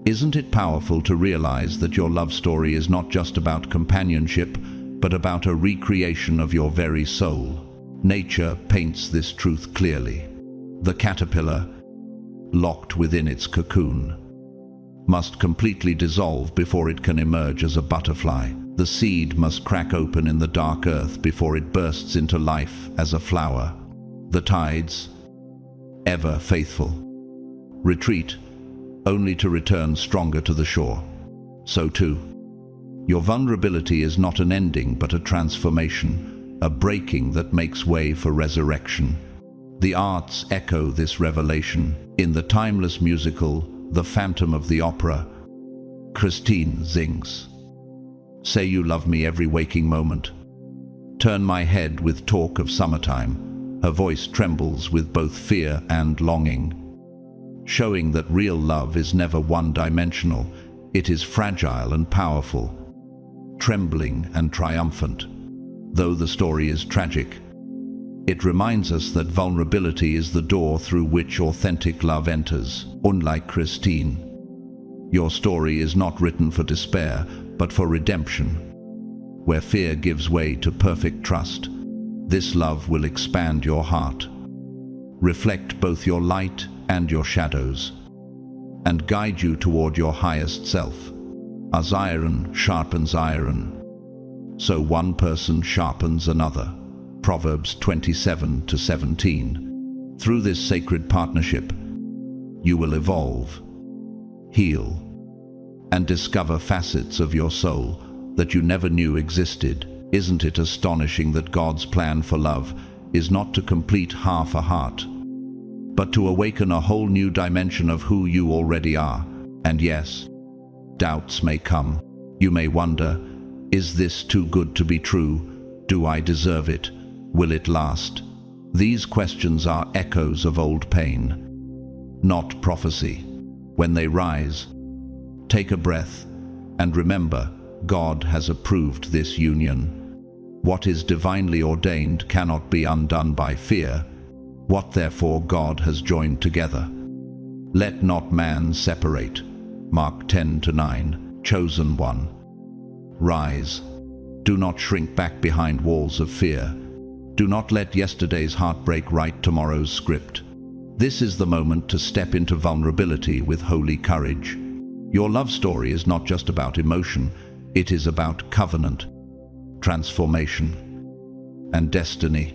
Isn't it powerful to realize that your love story is not just about companionship, but about a recreation of your very soul? Nature paints this truth clearly. The caterpillar, locked within its cocoon, must completely dissolve before it can emerge as a butterfly. The seed must crack open in the dark earth before it bursts into life as a flower. The tides, ever faithful, retreat only to return stronger to the shore. So too, your vulnerability is not an ending but a transformation, a breaking that makes way for resurrection. The arts echo this revelation. In the timeless musical, The Phantom of the Opera, Christine sings, "Say you love me every waking moment. Turn my head with talk of summertime." Her voice trembles with both fear and longing, showing that real love is never one-dimensional. It is fragile and powerful, trembling and triumphant. Though the story is tragic, it reminds us that vulnerability is the door through which authentic love enters. Unlike Christine, your story is not written for despair, but for redemption. Where fear gives way to perfect trust, this love will expand your heart, reflect both your light and your shadows, and guide you toward your highest self. As iron sharpens iron, so one person sharpens another. Proverbs 27:17. Through this sacred partnership, you will evolve, heal, and discover facets of your soul that you never knew existed. Isn't it astonishing that God's plan for love is not to complete half a heart, but to awaken a whole new dimension of who you already are? And yes, doubts may come. You may wonder, is this too good to be true? Do I deserve it? Will it last? These questions are echoes of old pain, not prophecy. When they rise, take a breath and remember, God has approved this union. What is divinely ordained cannot be undone by fear. What therefore God has joined together, let not man separate. Mark 10:9. Chosen one, rise. Do not shrink back behind walls of fear. Do not let yesterday's heartbreak write tomorrow's script. This is the moment to step into vulnerability with holy courage. Your love story is not just about emotion, it is about covenant, transformation, and destiny.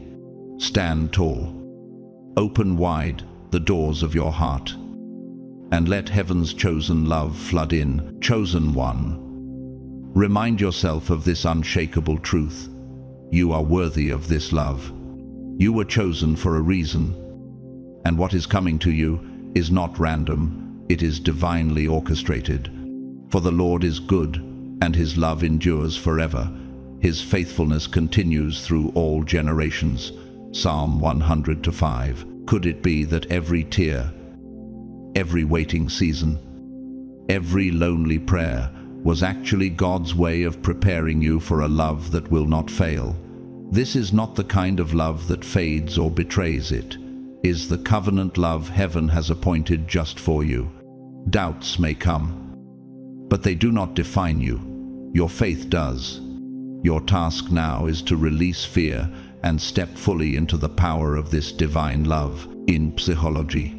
Stand tall. Open wide the doors of your heart, and let heaven's chosen love flood in. Chosen one, remind yourself of this unshakable truth. You are worthy of this love. You were chosen for a reason, and what is coming to you is not random, it is divinely orchestrated. For the Lord is good, and his love endures forever. His faithfulness continues through all generations. Psalm 100:5. Could it be that every tear, every waiting season, every lonely prayer was actually God's way of preparing you for a love that will not fail? This is not the kind of love that fades or betrays. It is the covenant love heaven has appointed just for you. Doubts may come, but they do not define you. Your faith does. Your task now is to release fear and step fully into the power of this divine love. In psychology,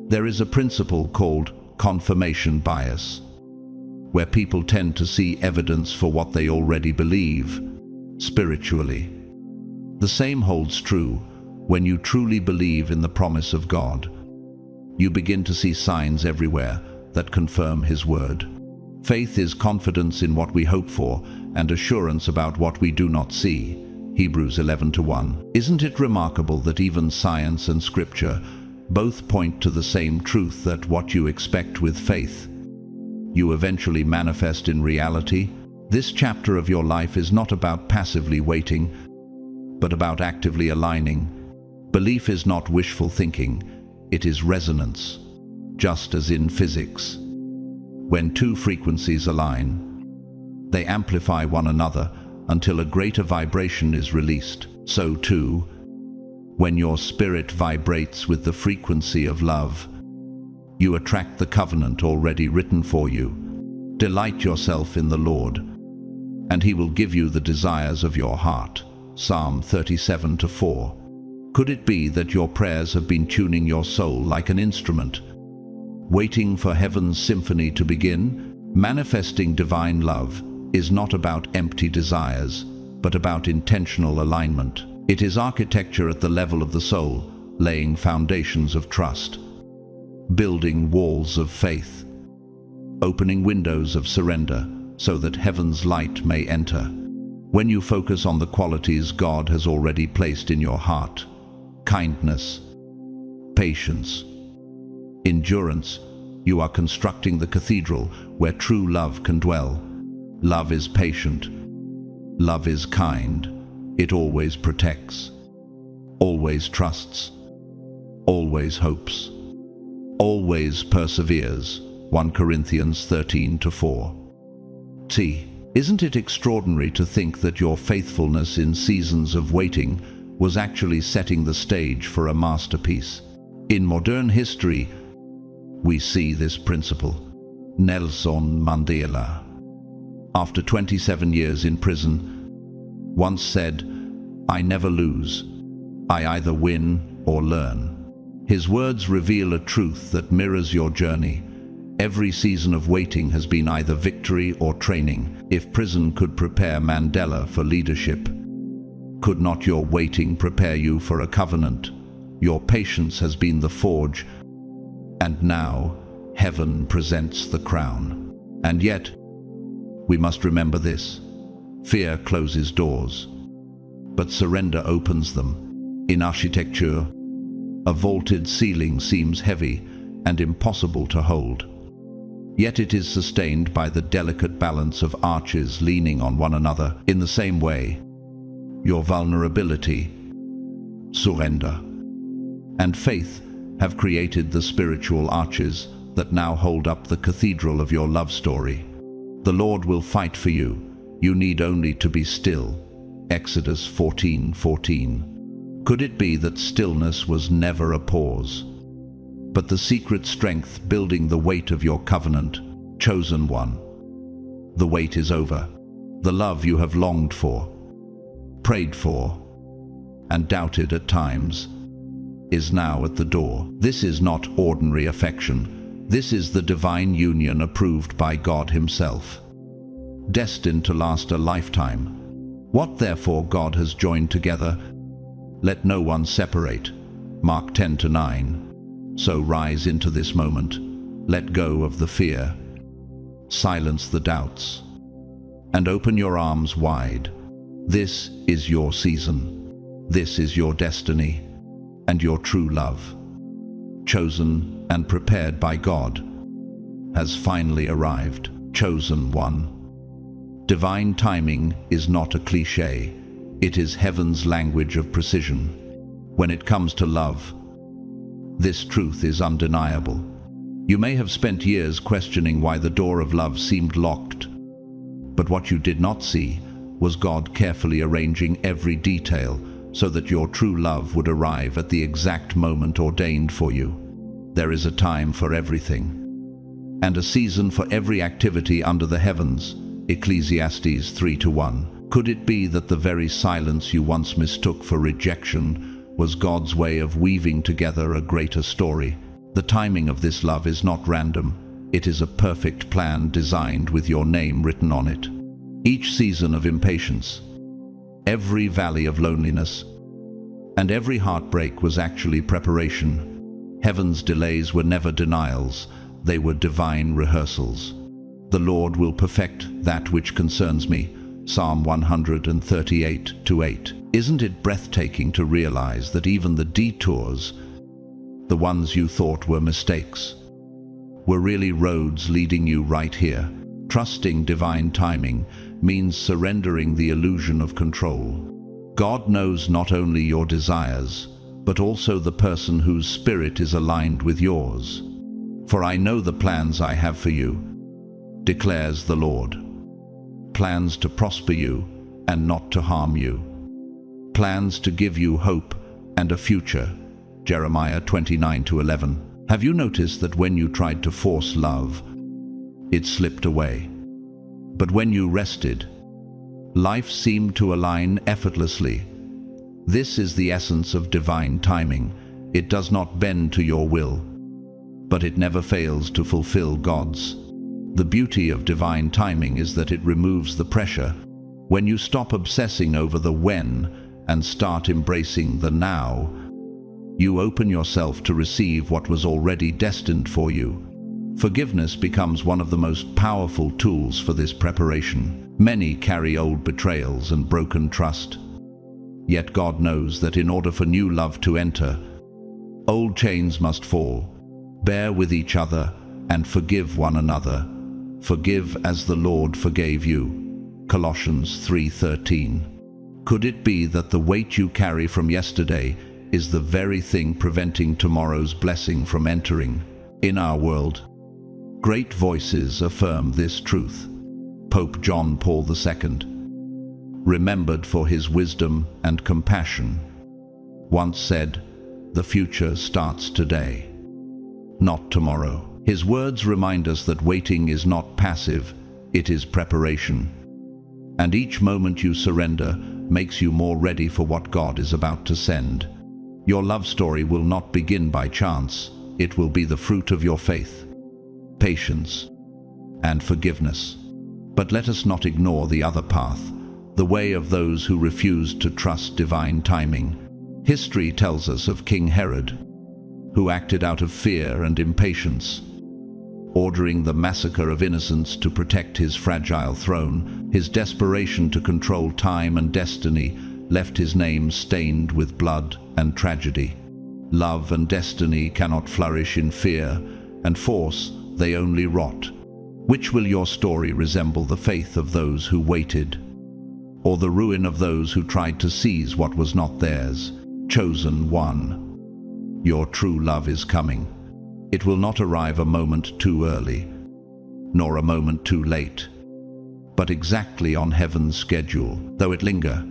there is a principle called confirmation bias, where people tend to see evidence for what they already believe spiritually. The same holds true when you truly believe in the promise of God. You begin to see signs everywhere that confirm His word. Faith is confidence in what we hope for and assurance about what we do not see. Hebrews 11:1. Isn't it remarkable that even science and scripture both point to the same truth, that what you expect with faith, you eventually manifest in reality? This chapter of your life is not about passively waiting, but about actively aligning. Belief is not wishful thinking, it is resonance. Just as in physics, when two frequencies align, they amplify one another until a greater vibration is released. So too, when your spirit vibrates with the frequency of love, you attract the covenant already written for you. Delight yourself in the Lord, and He will give you the desires of your heart. Psalm 37:4. Could it be that your prayers have been tuning your soul like an instrument, waiting for heaven's symphony to begin? Manifesting divine love is not about empty desires, but about intentional alignment. It is architecture at the level of the soul, laying foundations of trust, building walls of faith, opening windows of surrender so that heaven's light may enter. When you focus on the qualities God has already placed in your heart, kindness, patience, endurance, you are constructing the cathedral where true love can dwell. Love is patient. Love is kind. It always protects, always trusts, always hopes, always perseveres. 1 Corinthians 13:4. Isn't it extraordinary to think that your faithfulness in seasons of waiting was actually setting the stage for a masterpiece? In modern history, we see this principle. Nelson Mandela, after 27 years in prison, once said, "I never lose. I either win or learn." His words reveal a truth that mirrors your journey. Every season of waiting has been either victory or training. If prison could prepare Mandela for leadership, could not your waiting prepare you for a covenant? Your patience has been the forge, and now heaven presents the crown. And yet, we must remember this. Fear closes doors, but surrender opens them. In architecture, a vaulted ceiling seems heavy and impossible to hold. Yet it is sustained by the delicate balance of arches leaning on one another. In the same way, your vulnerability, surrender, and faith have created the spiritual arches that now hold up the cathedral of your love story. The Lord will fight for you. You need only to be still. Exodus 14:14. Could it be that stillness was never a pause, but the secret strength building the weight of your covenant? Chosen one, the wait is over. The love you have longed for, prayed for, and doubted at times is now at the door. This is not ordinary affection. This is the divine union approved by God Himself, destined to last a lifetime. What therefore God has joined together, let no one separate. Mark 10:9. So rise into this moment. Let go of the fear. Silence the doubts. And open your arms wide. This is your season. This is your destiny and your true love, chosen and prepared by God, has finally arrived. Chosen one. Divine timing is not a cliché. It is heaven's language of precision. When it comes to love, this truth is undeniable. You may have spent years questioning why the door of love seemed locked, but what you did not see was God carefully arranging every detail so that your true love would arrive at the exact moment ordained for you. There is a time for everything, and a season for every activity under the heavens. Ecclesiastes 3:1. Could it be that the very silence you once mistook for rejection was God's way of weaving together a greater story? The timing of this love is not random. It is a perfect plan designed with your name written on it. Each season of impatience, every valley of loneliness, and every heartbreak was actually preparation. Heaven's delays were never denials, they were divine rehearsals. The Lord will perfect that which concerns me. Psalm 138:8. Isn't it breathtaking to realize that even the detours, the ones you thought were mistakes, were really roads leading you right here? Trusting divine timing means surrendering the illusion of control. God knows not only your desires, but also the person whose spirit is aligned with yours. For I know the plans I have for you, declares the Lord. Plans to prosper you and not to harm you. Plans to give you hope and a future. Jeremiah 29:11. Have you noticed that when you tried to force love, it slipped away? But when you rested, life seemed to align effortlessly. This is the essence of divine timing. It does not bend to your will, but it never fails to fulfill God's. The beauty of divine timing is that it removes the pressure. When you stop obsessing over the when and start embracing the now, you open yourself to receive what was already destined for you. Forgiveness becomes one of the most powerful tools for this preparation. Many carry old betrayals and broken trust. Yet God knows that in order for new love to enter, old chains must fall. Bear with each other and forgive one another. Forgive as the Lord forgave you. Colossians 3:13. Could it be that the weight you carry from yesterday is the very thing preventing tomorrow's blessing from entering? In our world, great voices affirm this truth. Pope John Paul II, remembered for his wisdom and compassion, once said, "The future starts today, not tomorrow." His words remind us that waiting is not passive, it is preparation. And each moment you surrender makes you more ready for what God is about to send. Your love story will not begin by chance. It will be the fruit of your faith, patience, and forgiveness. But let us not ignore the other path, the way of those who refused to trust divine timing. History tells us of King Herod, who acted out of fear and impatience, ordering the massacre of innocents to protect his fragile throne. His desperation to control time and destiny left his name stained with blood and tragedy. Love and destiny cannot flourish in fear and force, they only rot. Which will your story resemble, the faith of those who waited, or the ruin of those who tried to seize what was not theirs? Chosen one, your true love is coming. It will not arrive a moment too early, nor a moment too late, but exactly on heaven's schedule. Though it linger,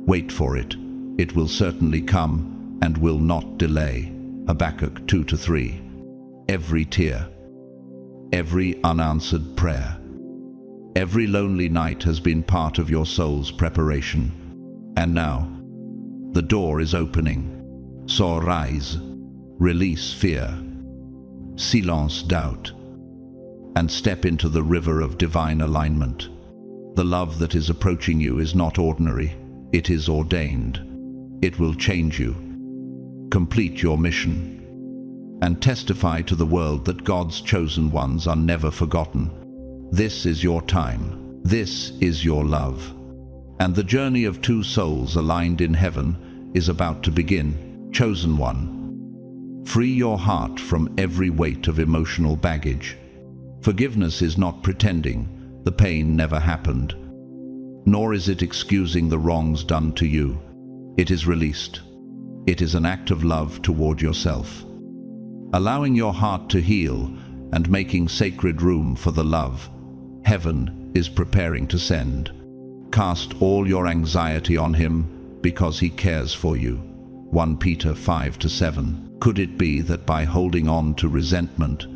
wait for it. It will certainly come and will not delay. Habakkuk 2-3. Every tear, every unanswered prayer, every lonely night has been part of your soul's preparation. And now, the door is opening. So rise, release fear, silence doubt, and step into the river of divine alignment. The love that is approaching you is not ordinary, it is ordained. It will change you, complete your mission, and testify to the world that God's chosen ones are never forgotten. This is your time. This is your love. And the journey of two souls aligned in heaven is about to begin. Chosen one, free your heart from every weight of emotional baggage. Forgiveness is not pretending the pain never happened, nor is it excusing the wrongs done to you. It is released. It is an act of love toward yourself, allowing your heart to heal and making sacred room for the love heaven is preparing to send. Cast all your anxiety on him, because he cares for you. 1 Peter 5-7. Could it be that by holding on to resentment,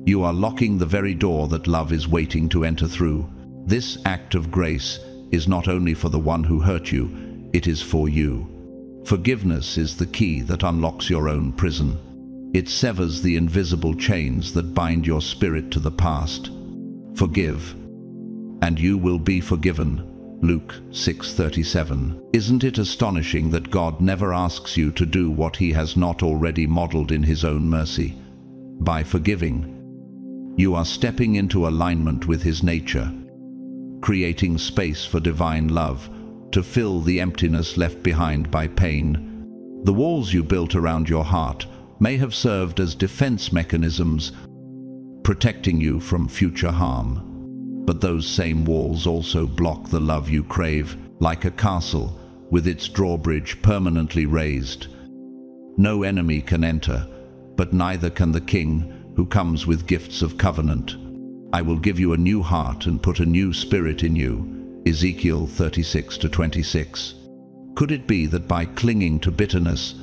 you are locking the very door that love is waiting to enter through? This act of grace is not only for the one who hurt you, it is for you. Forgiveness is the key that unlocks your own prison. It severs the invisible chains that bind your spirit to the past. Forgive, and you will be forgiven. Luke 6:37. Isn't it astonishing that God never asks you to do what he has not already modeled in his own mercy? By forgiving, you are stepping into alignment with his nature, creating space for divine love to fill the emptiness left behind by pain. The walls you built around your heart may have served as defense mechanisms, protecting you from future harm. But those same walls also block the love you crave, like a castle with its drawbridge permanently raised. No enemy can enter, but neither can the king who comes with gifts of covenant. I will give you a new heart and put a new spirit in you. Ezekiel 36-26. Could it be that by clinging to bitterness,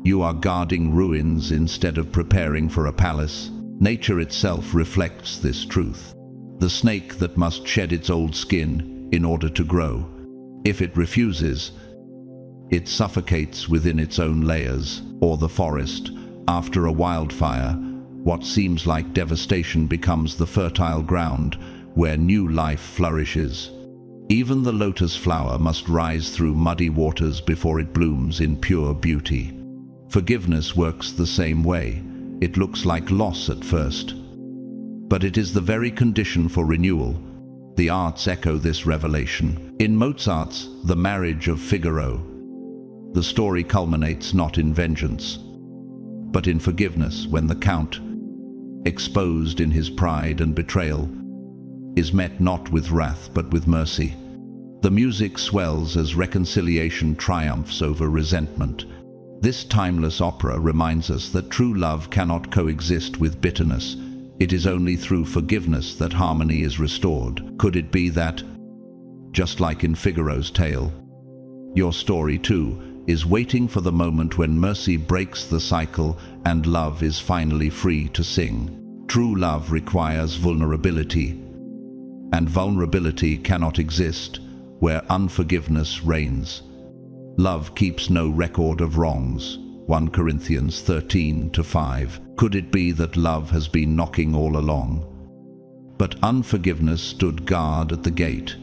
you are guarding ruins instead of preparing for a palace? Nature itself reflects this truth. The snake that must shed its old skin in order to grow. If it refuses, it suffocates within its own layers. Or the forest, after a wildfire, what seems like devastation becomes the fertile ground where new life flourishes. Even the lotus flower must rise through muddy waters before it blooms in pure beauty. Forgiveness works the same way. It looks like loss at first, but it is the very condition for renewal. The arts echo this revelation. In Mozart's The Marriage of Figaro, the story culminates not in vengeance, but in forgiveness when the Count, exposed in his pride and betrayal, is met not with wrath but with mercy. The music swells as reconciliation triumphs over resentment. This timeless opera reminds us that true love cannot coexist with bitterness. It is only through forgiveness that harmony is restored. Could it be that, just like in Figaro's tale, your story too is waiting for the moment when mercy breaks the cycle and love is finally free to sing? True love requires vulnerability, and vulnerability cannot exist where unforgiveness reigns. Love keeps no record of wrongs. 1 Corinthians 13-5. Could it be that love has been knocking all along, but unforgiveness stood guard at the gate?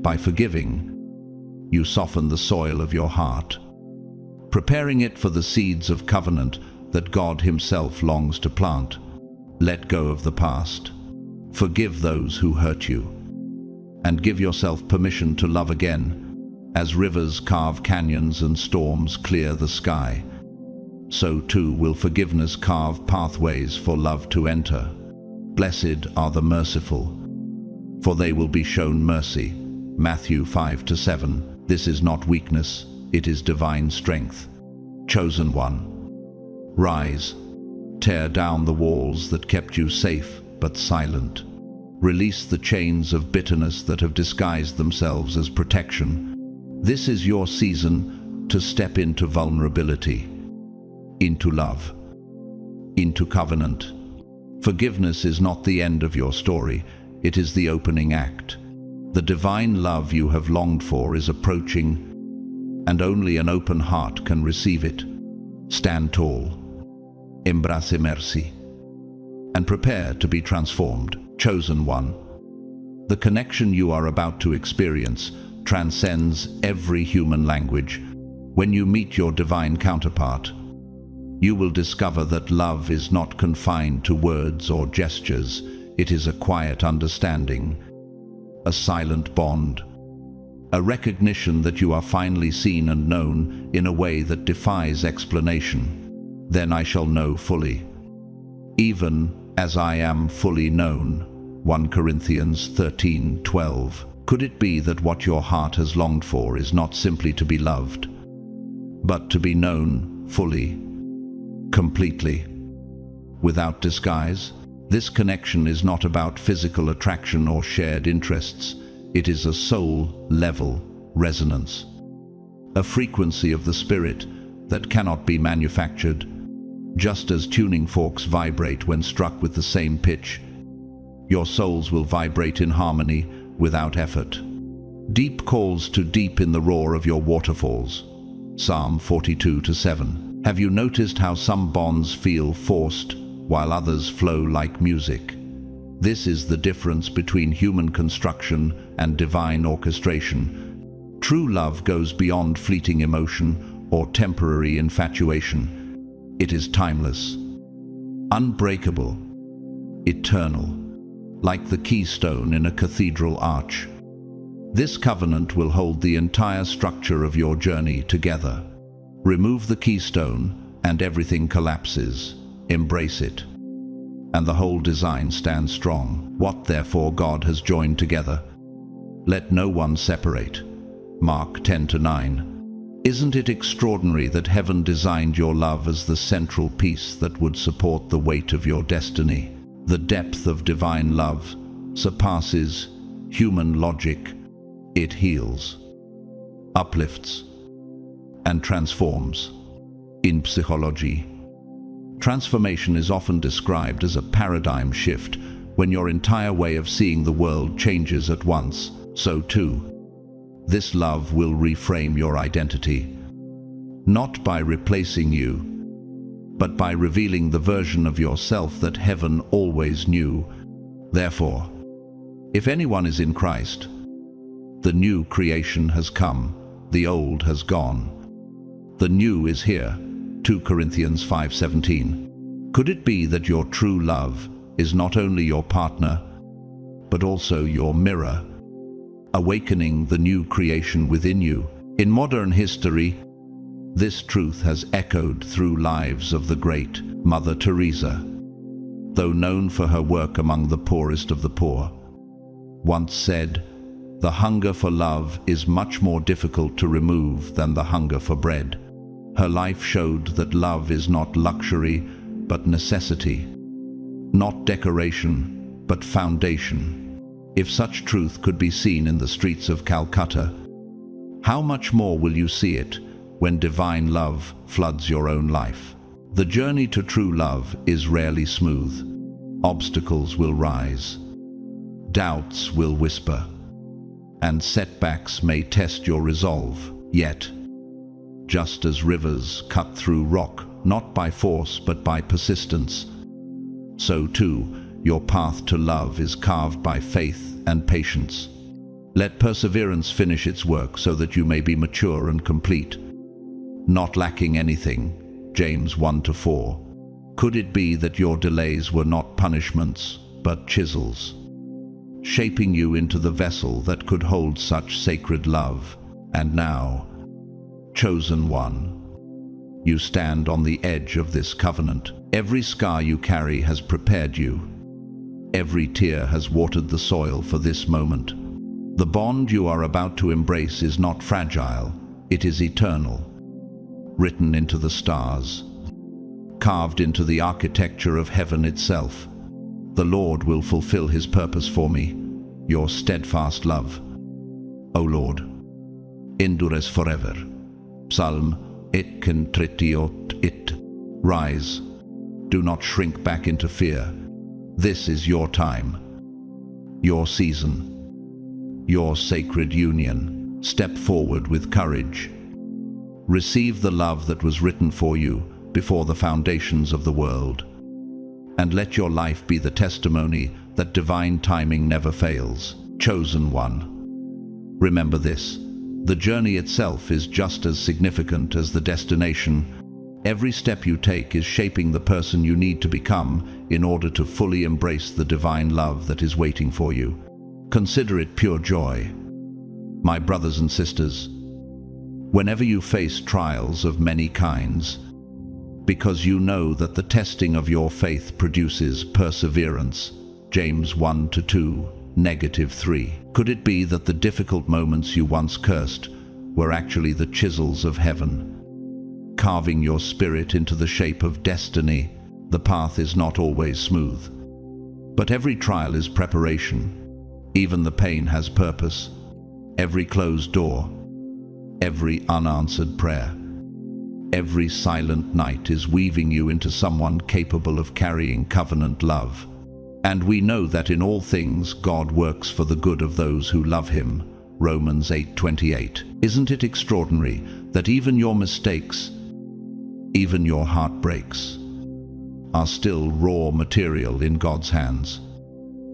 By forgiving, you soften the soil of your heart, preparing it for the seeds of covenant that God himself longs to plant. Let go of the past. Forgive those who hurt you, and give yourself permission to love again. As rivers carve canyons and storms clear the sky, so too will forgiveness carve pathways for love to enter. Blessed are the merciful, for they will be shown mercy. Matthew 5-7. This is not weakness, it is divine strength. Chosen one, rise, tear down the walls that kept you safe but silent. Release the chains of bitterness that have disguised themselves as protection. This is your season to step into vulnerability, into love, into covenant. Forgiveness is not the end of your story, it is the opening act. The divine love you have longed for is approaching, and only an open heart can receive it. Stand tall, embrace mercy, and prepare to be transformed. Chosen one, the connection you are about to experience transcends every human language. When you meet your divine counterpart, you will discover that love is not confined to words or gestures. It is a quiet understanding, a silent bond, a recognition that you are finally seen and known in a way that defies explanation. Then I shall know fully, even as I am fully known. 1 Corinthians 13:12. Could it be that what your heart has longed for is not simply to be loved, but to be known fully, completely, without disguise? This connection is not about physical attraction or shared interests. It is a soul-level resonance, a frequency of the spirit that cannot be manufactured. Just as tuning forks vibrate when struck with the same pitch, your souls will vibrate in harmony without effort. Deep calls to deep in the roar of your waterfalls. Psalm 42:7. Have you noticed how some bonds feel forced while others flow like music? This is the difference between human construction and divine orchestration. True love goes beyond fleeting emotion or temporary infatuation. It is timeless, unbreakable, eternal, like the keystone in a cathedral arch. This covenant will hold the entire structure of your journey together. Remove the keystone and everything collapses. Embrace it, and the whole design stands strong. What therefore God has joined together, let no one separate. Mark 10:9. Isn't it extraordinary that heaven designed your love as the central piece that would support the weight of your destiny? The depth of divine love surpasses human logic. It heals, uplifts, and transforms. In psychology, transformation is often described as a paradigm shift, when your entire way of seeing the world changes at once. So too, this love will reframe your identity, not by replacing you, but by revealing the version of yourself that heaven always knew. Therefore, if anyone is in Christ, the new creation has come, the old has gone. The new is here. 2 Corinthians 5:17. Could it be that your true love is not only your partner, but also your mirror, awakening the new creation within you? In modern history, this truth has echoed through lives of the great Mother Teresa, though known for her work among the poorest of the poor, once said, "The hunger for love is much more difficult to remove than the hunger for bread." Her life showed that love is not luxury, but necessity, not decoration, but foundation. If such truth could be seen in the streets of Calcutta, how much more will you see it when divine love floods your own life? The journey to true love is rarely smooth. Obstacles will rise, doubts will whisper, and setbacks may test your resolve. Yet, just as rivers cut through rock, not by force but by persistence, so too your path to love is carved by faith and patience. Let perseverance finish its work so that you may be mature and complete, not lacking anything. James 1-4. Could it be that your delays were not punishments, but chisels, shaping you into the vessel that could hold such sacred love? And now, chosen one, you stand on the edge of this covenant. Every scar you carry has prepared you. Every tear has watered the soil for this moment. The bond you are about to embrace is not fragile, it is eternal, written into the stars, carved into the architecture of heaven itself. The Lord will fulfill his purpose for me, your steadfast love. O Lord, endures forever. Psalm 138. Rise, do not shrink back into fear. This is your time, your season, your sacred union. Step forward with courage. Receive the love that was written for you before the foundations of the world, and let your life be the testimony that divine timing never fails. Chosen one. Remember this: the journey itself is just as significant as the destination. Every step you take is shaping the person you need to become in order to fully embrace the divine love that is waiting for you. Consider it pure joy. My brothers and sisters, whenever you face trials of many kinds, because you know that the testing of your faith produces perseverance. James 1-2, -3. Could it be that the difficult moments you once cursed were actually the chisels of heaven, carving your spirit into the shape of destiny? The path is not always smooth, but every trial is preparation. Even the pain has purpose. Every closed door, every unanswered prayer, every silent night is weaving you into someone capable of carrying covenant love. And we know that in all things God works for the good of those who love him. Romans 8:28. Isn't it extraordinary that even your mistakes, even your heartbreaks, are still raw material in God's hands,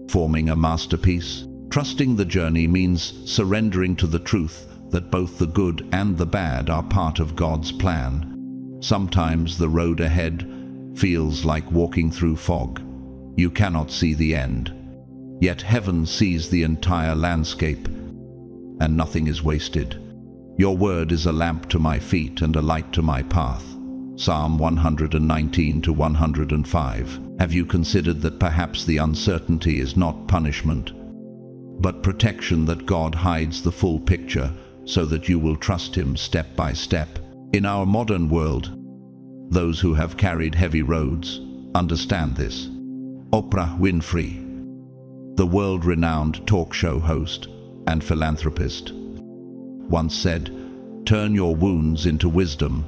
forming a masterpiece? Trusting the journey means surrendering to the truth that both the good and the bad are part of God's plan. Sometimes the road ahead feels like walking through fog. You cannot see the end. Yet heaven sees the entire landscape, and nothing is wasted. Your word is a lamp to my feet and a light to my path. Psalm 119-105. Have you considered that perhaps the uncertainty is not punishment, but protection, that God hides the full picture so that you will trust him step by step? In our modern world, those who have carried heavy roads understand this. Oprah Winfrey, the world-renowned talk show host and philanthropist, once said, "Turn your wounds into wisdom."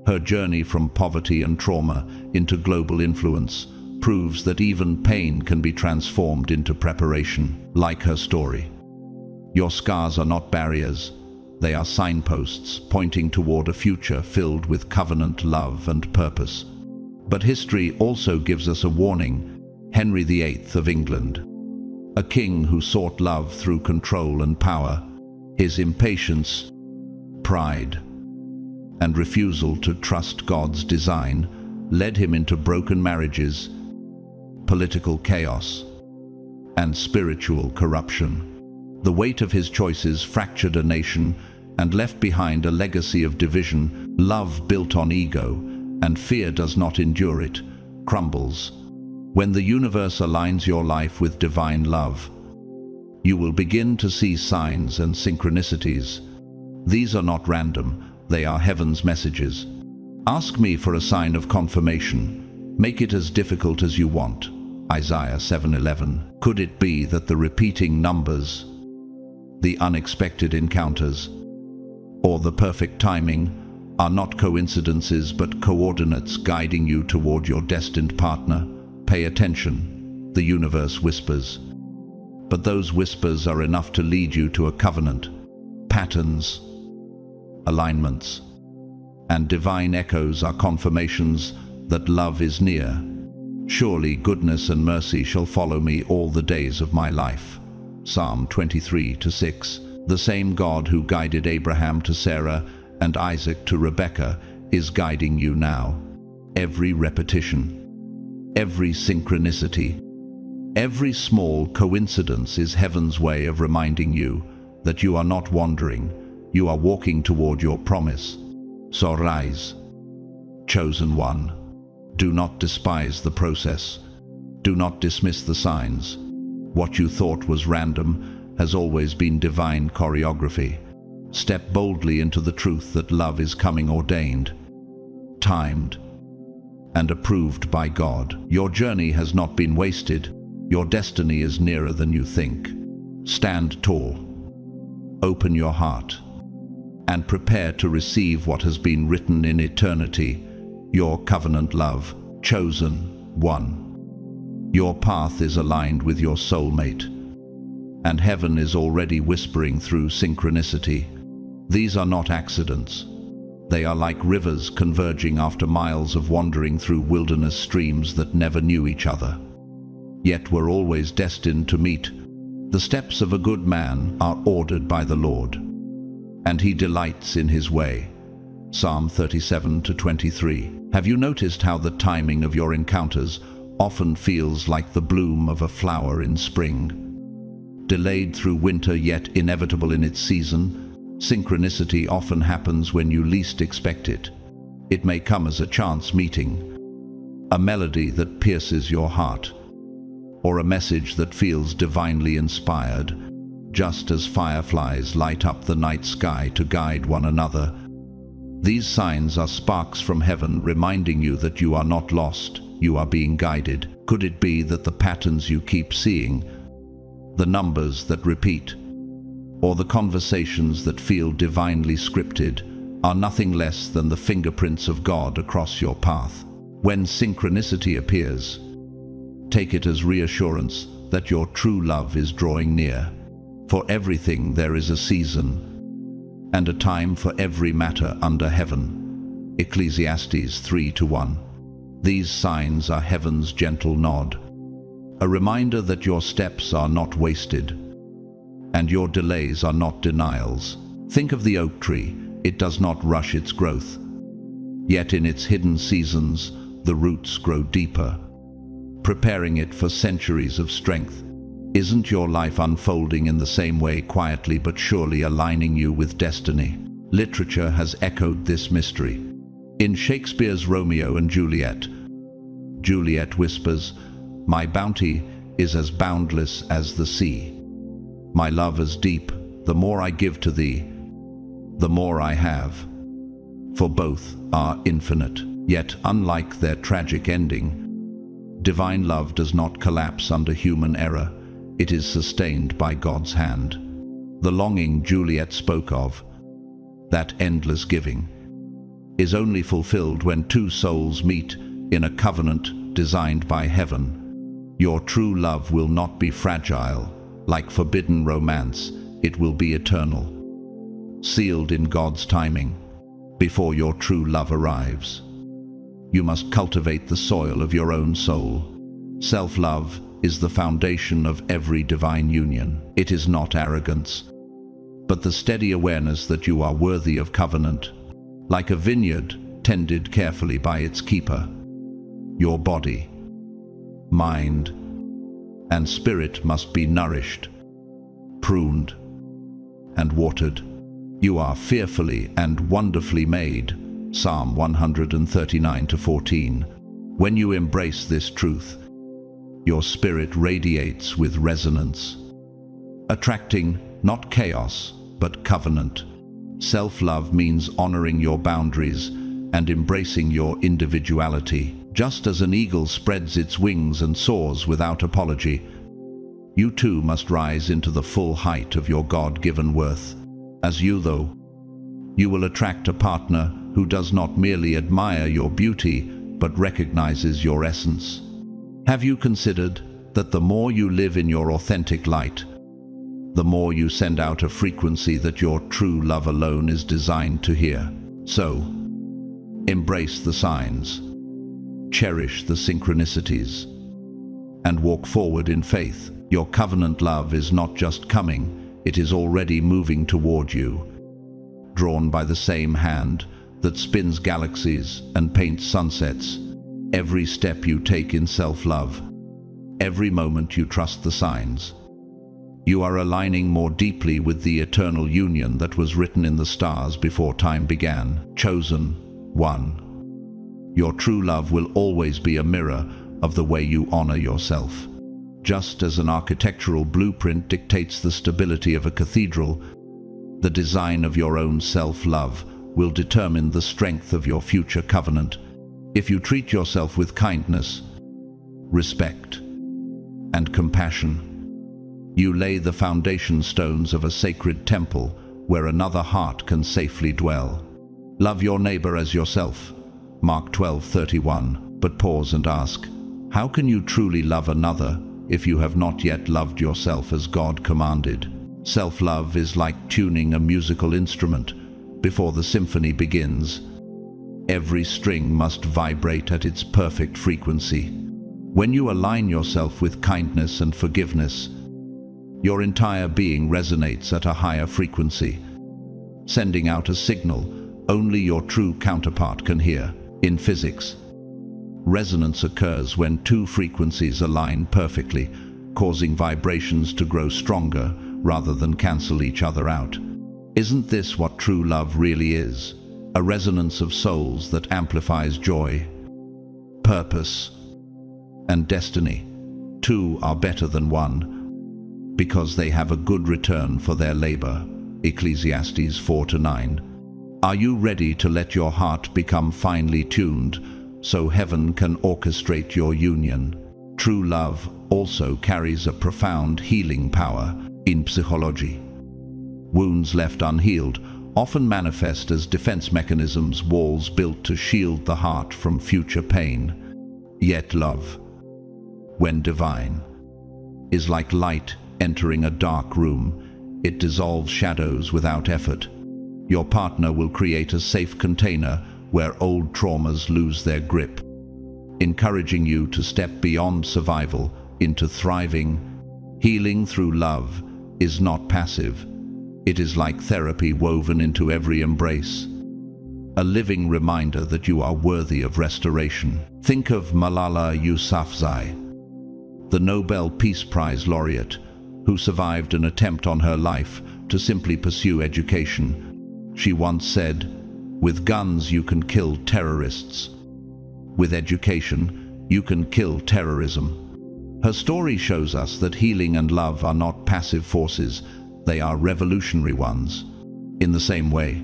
Her journey from poverty and trauma into global influence proves that even pain can be transformed into preparation. Like her story, your scars are not barriers. They are signposts pointing toward a future filled with covenant love and purpose. But history also gives us a warning. Henry VIII of England, a king who sought love through control and power, his impatience, pride, and refusal to trust God's design led him into broken marriages, political chaos, and spiritual corruption. The weight of his choices fractured a nation and left behind a legacy of division. Love built on ego, and fear does not endure it, crumbles. When the universe aligns your life with divine love, you will begin to see signs and synchronicities. These are not random, they are heaven's messages. Ask me for a sign of confirmation. Make it as difficult as you want. Isaiah 7:11. Could it be that the repeating numbers, the unexpected encounters, or the perfect timing are not coincidences but coordinates guiding you toward your destined partner? Pay attention, the universe whispers. But those whispers are enough to lead you to a covenant. Patterns, alignments, and divine echoes are confirmations that love is near. Surely goodness and mercy shall follow me all the days of my life. Psalm 23:6. The same God who guided Abraham to Sarah and Isaac to Rebekah is guiding you now. Every repetition, every synchronicity, every small coincidence is heaven's way of reminding you that you are not wandering, you are walking toward your promise. So rise, chosen one. Do not despise the process. Do not dismiss the signs. What you thought was random has always been divine choreography. Step boldly into the truth that love is coming ordained, timed, and approved by God. Your journey has not been wasted. Your destiny is nearer than you think. Stand tall, open your heart, and prepare to receive what has been written in eternity. Your covenant love, chosen one. Your path is aligned with your soulmate, and heaven is already whispering through synchronicity. These are not accidents. They are like rivers converging after miles of wandering through wilderness streams that never knew each other, yet were always destined to meet. The steps of a good man are ordered by the Lord, and he delights in his way. Psalm 37:23. Have you noticed how the timing of your encounters often feels like the bloom of a flower in spring? Delayed through winter yet inevitable in its season, synchronicity often happens when you least expect it. It may come as a chance meeting, a melody that pierces your heart, or a message that feels divinely inspired, just as fireflies light up the night sky to guide one another. These signs are sparks from heaven reminding you that you are not lost, you are being guided. Could it be that the patterns you keep seeing, the numbers that repeat, or the conversations that feel divinely scripted are nothing less than the fingerprints of God across your path. When synchronicity appears, take it as reassurance that your true love is drawing near. For everything there is a season, and a time for every matter under heaven. Ecclesiastes 3:1. These signs are heaven's gentle nod, a reminder that your steps are not wasted, and your delays are not denials. Think of the oak tree. It does not rush its growth, yet in its hidden seasons the roots grow deeper, preparing it for centuries of strength. Isn't your life unfolding in the same way, quietly but surely aligning you with destiny? Literature has echoed this mystery. In Shakespeare's Romeo and Juliet, Juliet whispers, "My bounty is as boundless as the sea. My love as deep, the more I give to thee, the more I have." For both are infinite. Yet, unlike their tragic ending, divine love does not collapse under human error. It is sustained by God's hand. The longing Juliet spoke of, that endless giving, is only fulfilled when two souls meet in a covenant designed by heaven. Your true love will not be fragile, like forbidden romance. It will be eternal, sealed in God's timing. Before your true love arrives, you must cultivate the soil of your own soul. Self-love is the foundation of every divine union. It is not arrogance, but the steady awareness that you are worthy of covenant, like a vineyard tended carefully by its keeper. Your body, mind, and spirit must be nourished, pruned, and watered. You are fearfully and wonderfully made. Psalm 139:14. When you embrace this truth, your spirit radiates with resonance, attracting not chaos, but covenant. Self-love means honoring your boundaries and embracing your individuality. Just as an eagle spreads its wings and soars without apology, you too must rise into the full height of your God-given worth. As you, though, you will attract a partner who does not merely admire your beauty, but recognizes your essence. Have you considered that the more you live in your authentic light, the more you send out a frequency that your true love alone is designed to hear? So, embrace the signs, cherish the synchronicities, and walk forward in faith. Your covenant love is not just coming, it is already moving toward you, drawn by the same hand that spins galaxies and paints sunsets. Every step you take in self-love, every moment you trust the signs, you are aligning more deeply with the eternal union that was written in the stars before time began. Chosen one. Your true love will always be a mirror of the way you honor yourself. Just as an architectural blueprint dictates the stability of a cathedral, the design of your own self-love will determine the strength of your future covenant. If you treat yourself with kindness, respect, and compassion, you lay the foundation stones of a sacred temple where another heart can safely dwell. Love your neighbor as yourself, Mark 12:31. But pause and ask, how can you truly love another if you have not yet loved yourself as God commanded? Self-love is like tuning a musical instrument. Before the symphony begins, every string must vibrate at its perfect frequency. When you align yourself with kindness and forgiveness, your entire being resonates at a higher frequency, sending out a signal only your true counterpart can hear. In physics, resonance occurs when two frequencies align perfectly, causing vibrations to grow stronger rather than cancel each other out. Isn't this what true love really is? A resonance of souls that amplifies joy, purpose, and destiny. Two are better than one because they have a good return for their labor. Ecclesiastes 4:9. Are you ready to let your heart become finely tuned so heaven can orchestrate your union? True love also carries a profound healing power in psychology. Wounds left unhealed often manifest as defense mechanisms, walls built to shield the heart from future pain. Yet love, when divine, is like light entering a dark room. It dissolves shadows without effort. Your partner will create a safe container where old traumas lose their grip, encouraging you to step beyond survival into thriving. Healing through love is not passive. It is like therapy woven into every embrace, a living reminder that you are worthy of restoration. Think of Malala Yousafzai, the Nobel Peace Prize laureate, who survived an attempt on her life to simply pursue education. She once said, "With guns you can kill terrorists. With education, you can kill terrorism." Her story shows us that healing and love are not passive forces, they are revolutionary ones. In the same way,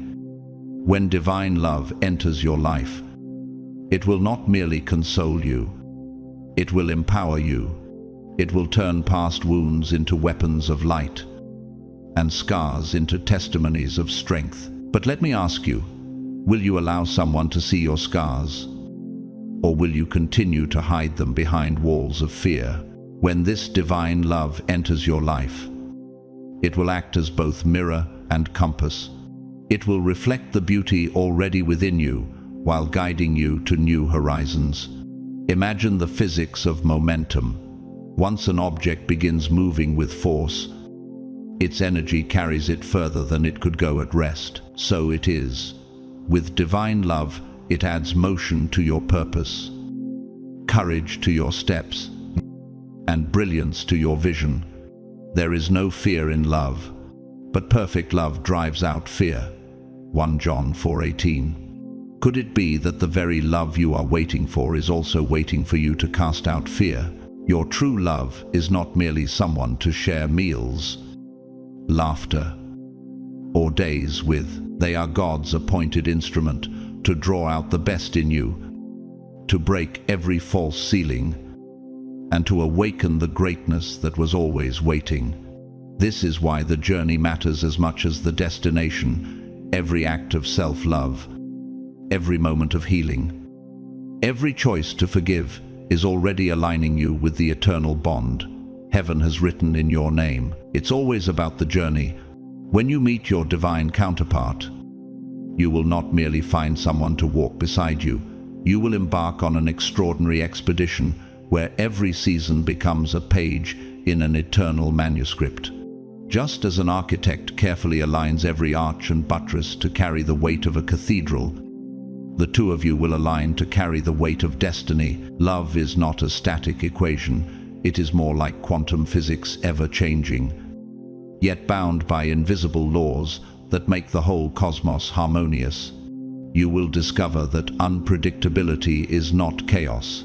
when divine love enters your life, it will not merely console you, it will empower you. It will turn past wounds into weapons of light, and scars into testimonies of strength. But let me ask you, will you allow someone to see your scars? Or will you continue to hide them behind walls of fear? When this divine love enters your life, it will act as both mirror and compass. It will reflect the beauty already within you while guiding you to new horizons. Imagine the physics of momentum. Once an object begins moving with force, its energy carries it further than it could go at rest. So it is. With divine love, it adds motion to your purpose, courage to your steps, and brilliance to your vision. There is no fear in love, but perfect love drives out fear. 1 John 4:18. Could it be that the very love you are waiting for is also waiting for you to cast out fear? Your true love is not merely someone to share meals, laughter, or days with. They are God's appointed instrument to draw out the best in you, to break every false ceiling, and to awaken the greatness that was always waiting. This is why the journey matters as much as the destination. Every act of self-love, every moment of healing, every choice to forgive is already aligning you with the eternal bond heaven has written in your name. It's always about the journey. When you meet your divine counterpart, you will not merely find someone to walk beside you. You will embark on an extraordinary expedition where every season becomes a page in an eternal manuscript. Just as an architect carefully aligns every arch and buttress to carry the weight of a cathedral, the two of you will align to carry the weight of destiny. Love is not a static equation. It is more like quantum physics, ever-changing, yet bound by invisible laws that make the whole cosmos harmonious. You will discover that unpredictability is not chaos,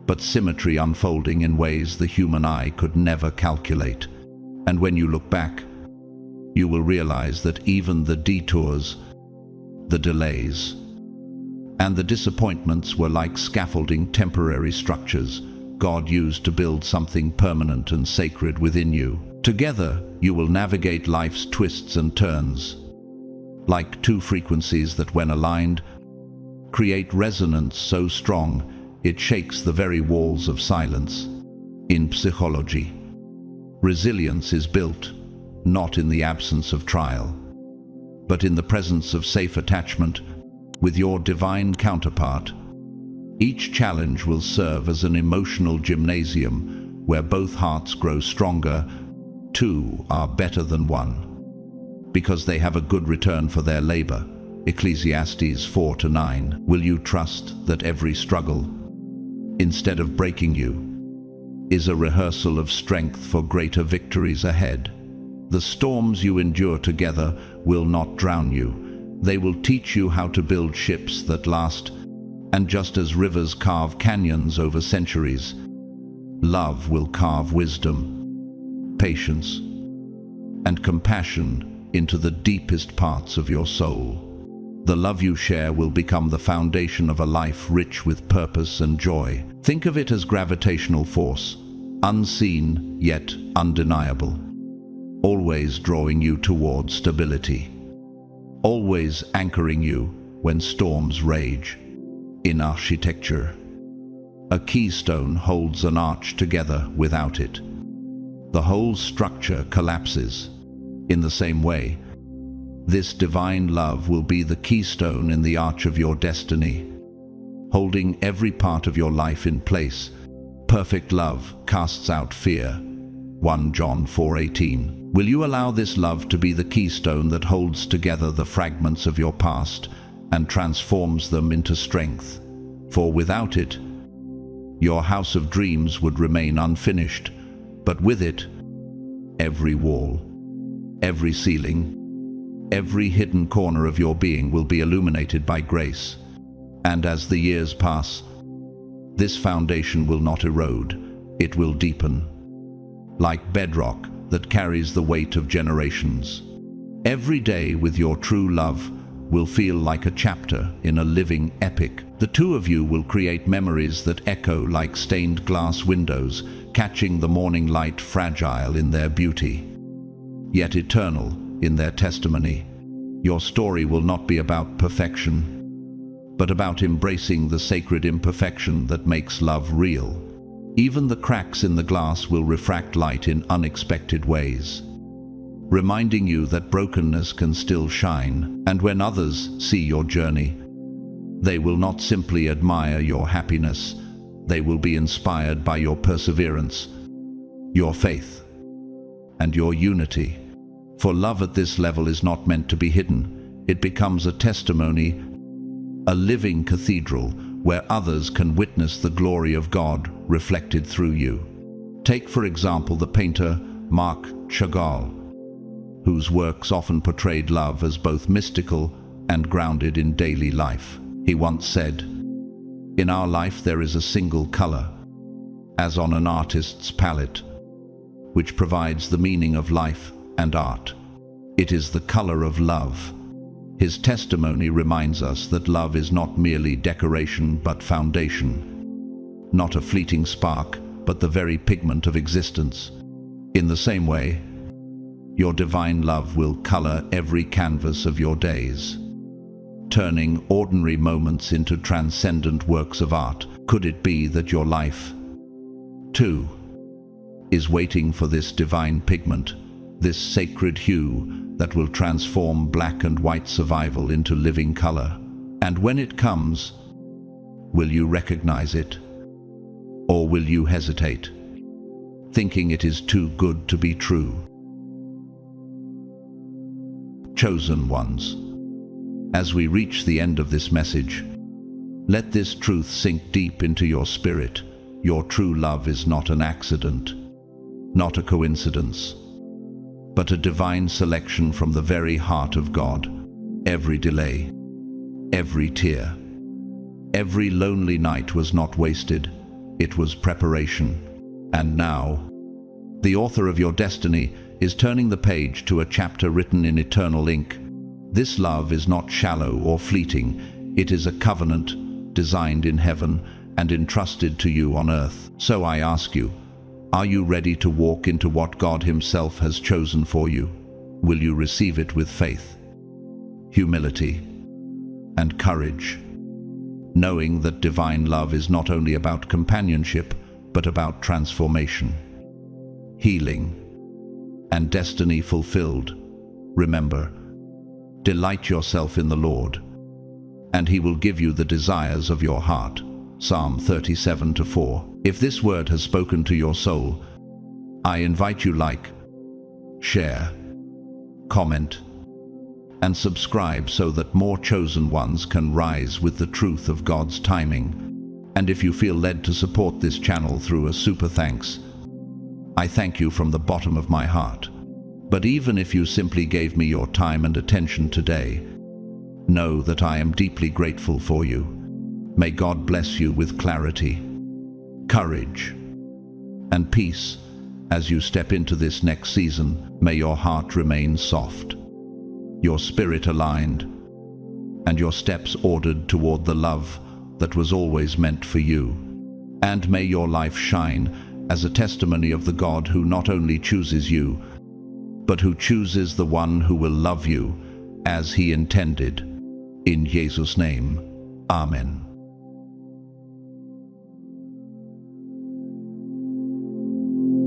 but symmetry unfolding in ways the human eye could never calculate. And when you look back, you will realize that even the detours, the delays, and the disappointments were like scaffolding temporary structures God used to build something permanent and sacred within you. Together, you will navigate life's twists and turns, like two frequencies that, when aligned, create resonance so strong it shakes the very walls of silence. In psychology, resilience is built not in the absence of trial, but in the presence of safe attachment with your divine counterpart. Each challenge will serve as an emotional gymnasium where both hearts grow stronger. Two are better than one, because they have a good return for their labor. Ecclesiastes 4:9. Will you trust that every struggle, instead of breaking you, is a rehearsal of strength for greater victories ahead? The storms you endure together will not drown you. They will teach you how to build ships that last, and just as rivers carve canyons over centuries, love will carve wisdom, patience, and compassion into the deepest parts of your soul. The love you share will become the foundation of a life rich with purpose and joy. Think of it as gravitational force. unseen yet undeniable, always drawing you toward stability, always anchoring you when storms rage. In architecture, a keystone holds an arch together. Without it, the whole structure collapses. In the same way, this divine love will be the keystone in the arch of your destiny, holding every part of your life in place. Perfect love casts out fear. 1 John 4:18. Will you allow this love to be the keystone that holds together the fragments of your past and transforms them into strength? For without it, your house of dreams would remain unfinished, but with it, every wall, every ceiling, every hidden corner of your being will be illuminated by grace. And as the years pass, this foundation will not erode, it will deepen, like bedrock that carries the weight of generations. Every day with your true love will feel like a chapter in a living epic. The two of you will create memories that echo like stained glass windows, catching the morning light, fragile in their beauty, yet eternal in their testimony. Your story will not be about perfection, but about embracing the sacred imperfection that makes love real. Even the cracks in the glass will refract light in unexpected ways, reminding you that brokenness can still shine. And when others see your journey, they will not simply admire your happiness, they will be inspired by your perseverance, your faith, and your unity. For love at this level is not meant to be hidden. It becomes a testimony, a living cathedral where others can witness the glory of God reflected through you. Take, for example, the painter Marc Chagall, whose works often portrayed love as both mystical and grounded in daily life. He once said, "In our life there is a single color, as on an artist's palette, which provides the meaning of life and art. It is the color of love." His testimony reminds us that love is not merely decoration but foundation, not a fleeting spark, but the very pigment of existence. In the same way, your divine love will color every canvas of your days, turning ordinary moments into transcendent works of art. Could it be that your life, too, is waiting for this divine pigment, this sacred hue that will transform black and white survival into living color? And when it comes, will you recognize it? Or will you hesitate, thinking it is too good to be true? Chosen ones, as we reach the end of this message, let this truth sink deep into your spirit. Your true love is not an accident, not a coincidence, but a divine selection from the very heart of God. Every delay, every tear, every lonely night was not wasted. It was preparation. And now, the author of your destiny is turning the page to a chapter written in eternal ink. This love is not shallow or fleeting. It is a covenant designed in heaven and entrusted to you on earth. So I ask you, are you ready to walk into what God Himself has chosen for you? Will you receive it with faith, humility, and courage, knowing that divine love is not only about companionship, but about transformation, healing, and destiny fulfilled? Remember, delight yourself in the Lord, and He will give you the desires of your heart. Psalm 37:4. If this word has spoken to your soul, I invite you like, share, comment, and subscribe so that more chosen ones can rise with the truth of God's timing. And if you feel led to support this channel through a super thanks, I thank you from the bottom of my heart. But even if you simply gave me your time and attention today, know that I am deeply grateful for you. May God bless you with clarity, courage, and peace as you step into this next season. May your heart remain soft, your spirit aligned, and your steps ordered toward the love that was always meant for you. And may your life shine as a testimony of the God who not only chooses you, but who chooses the one who will love you as he intended. In Jesus' name, Amen.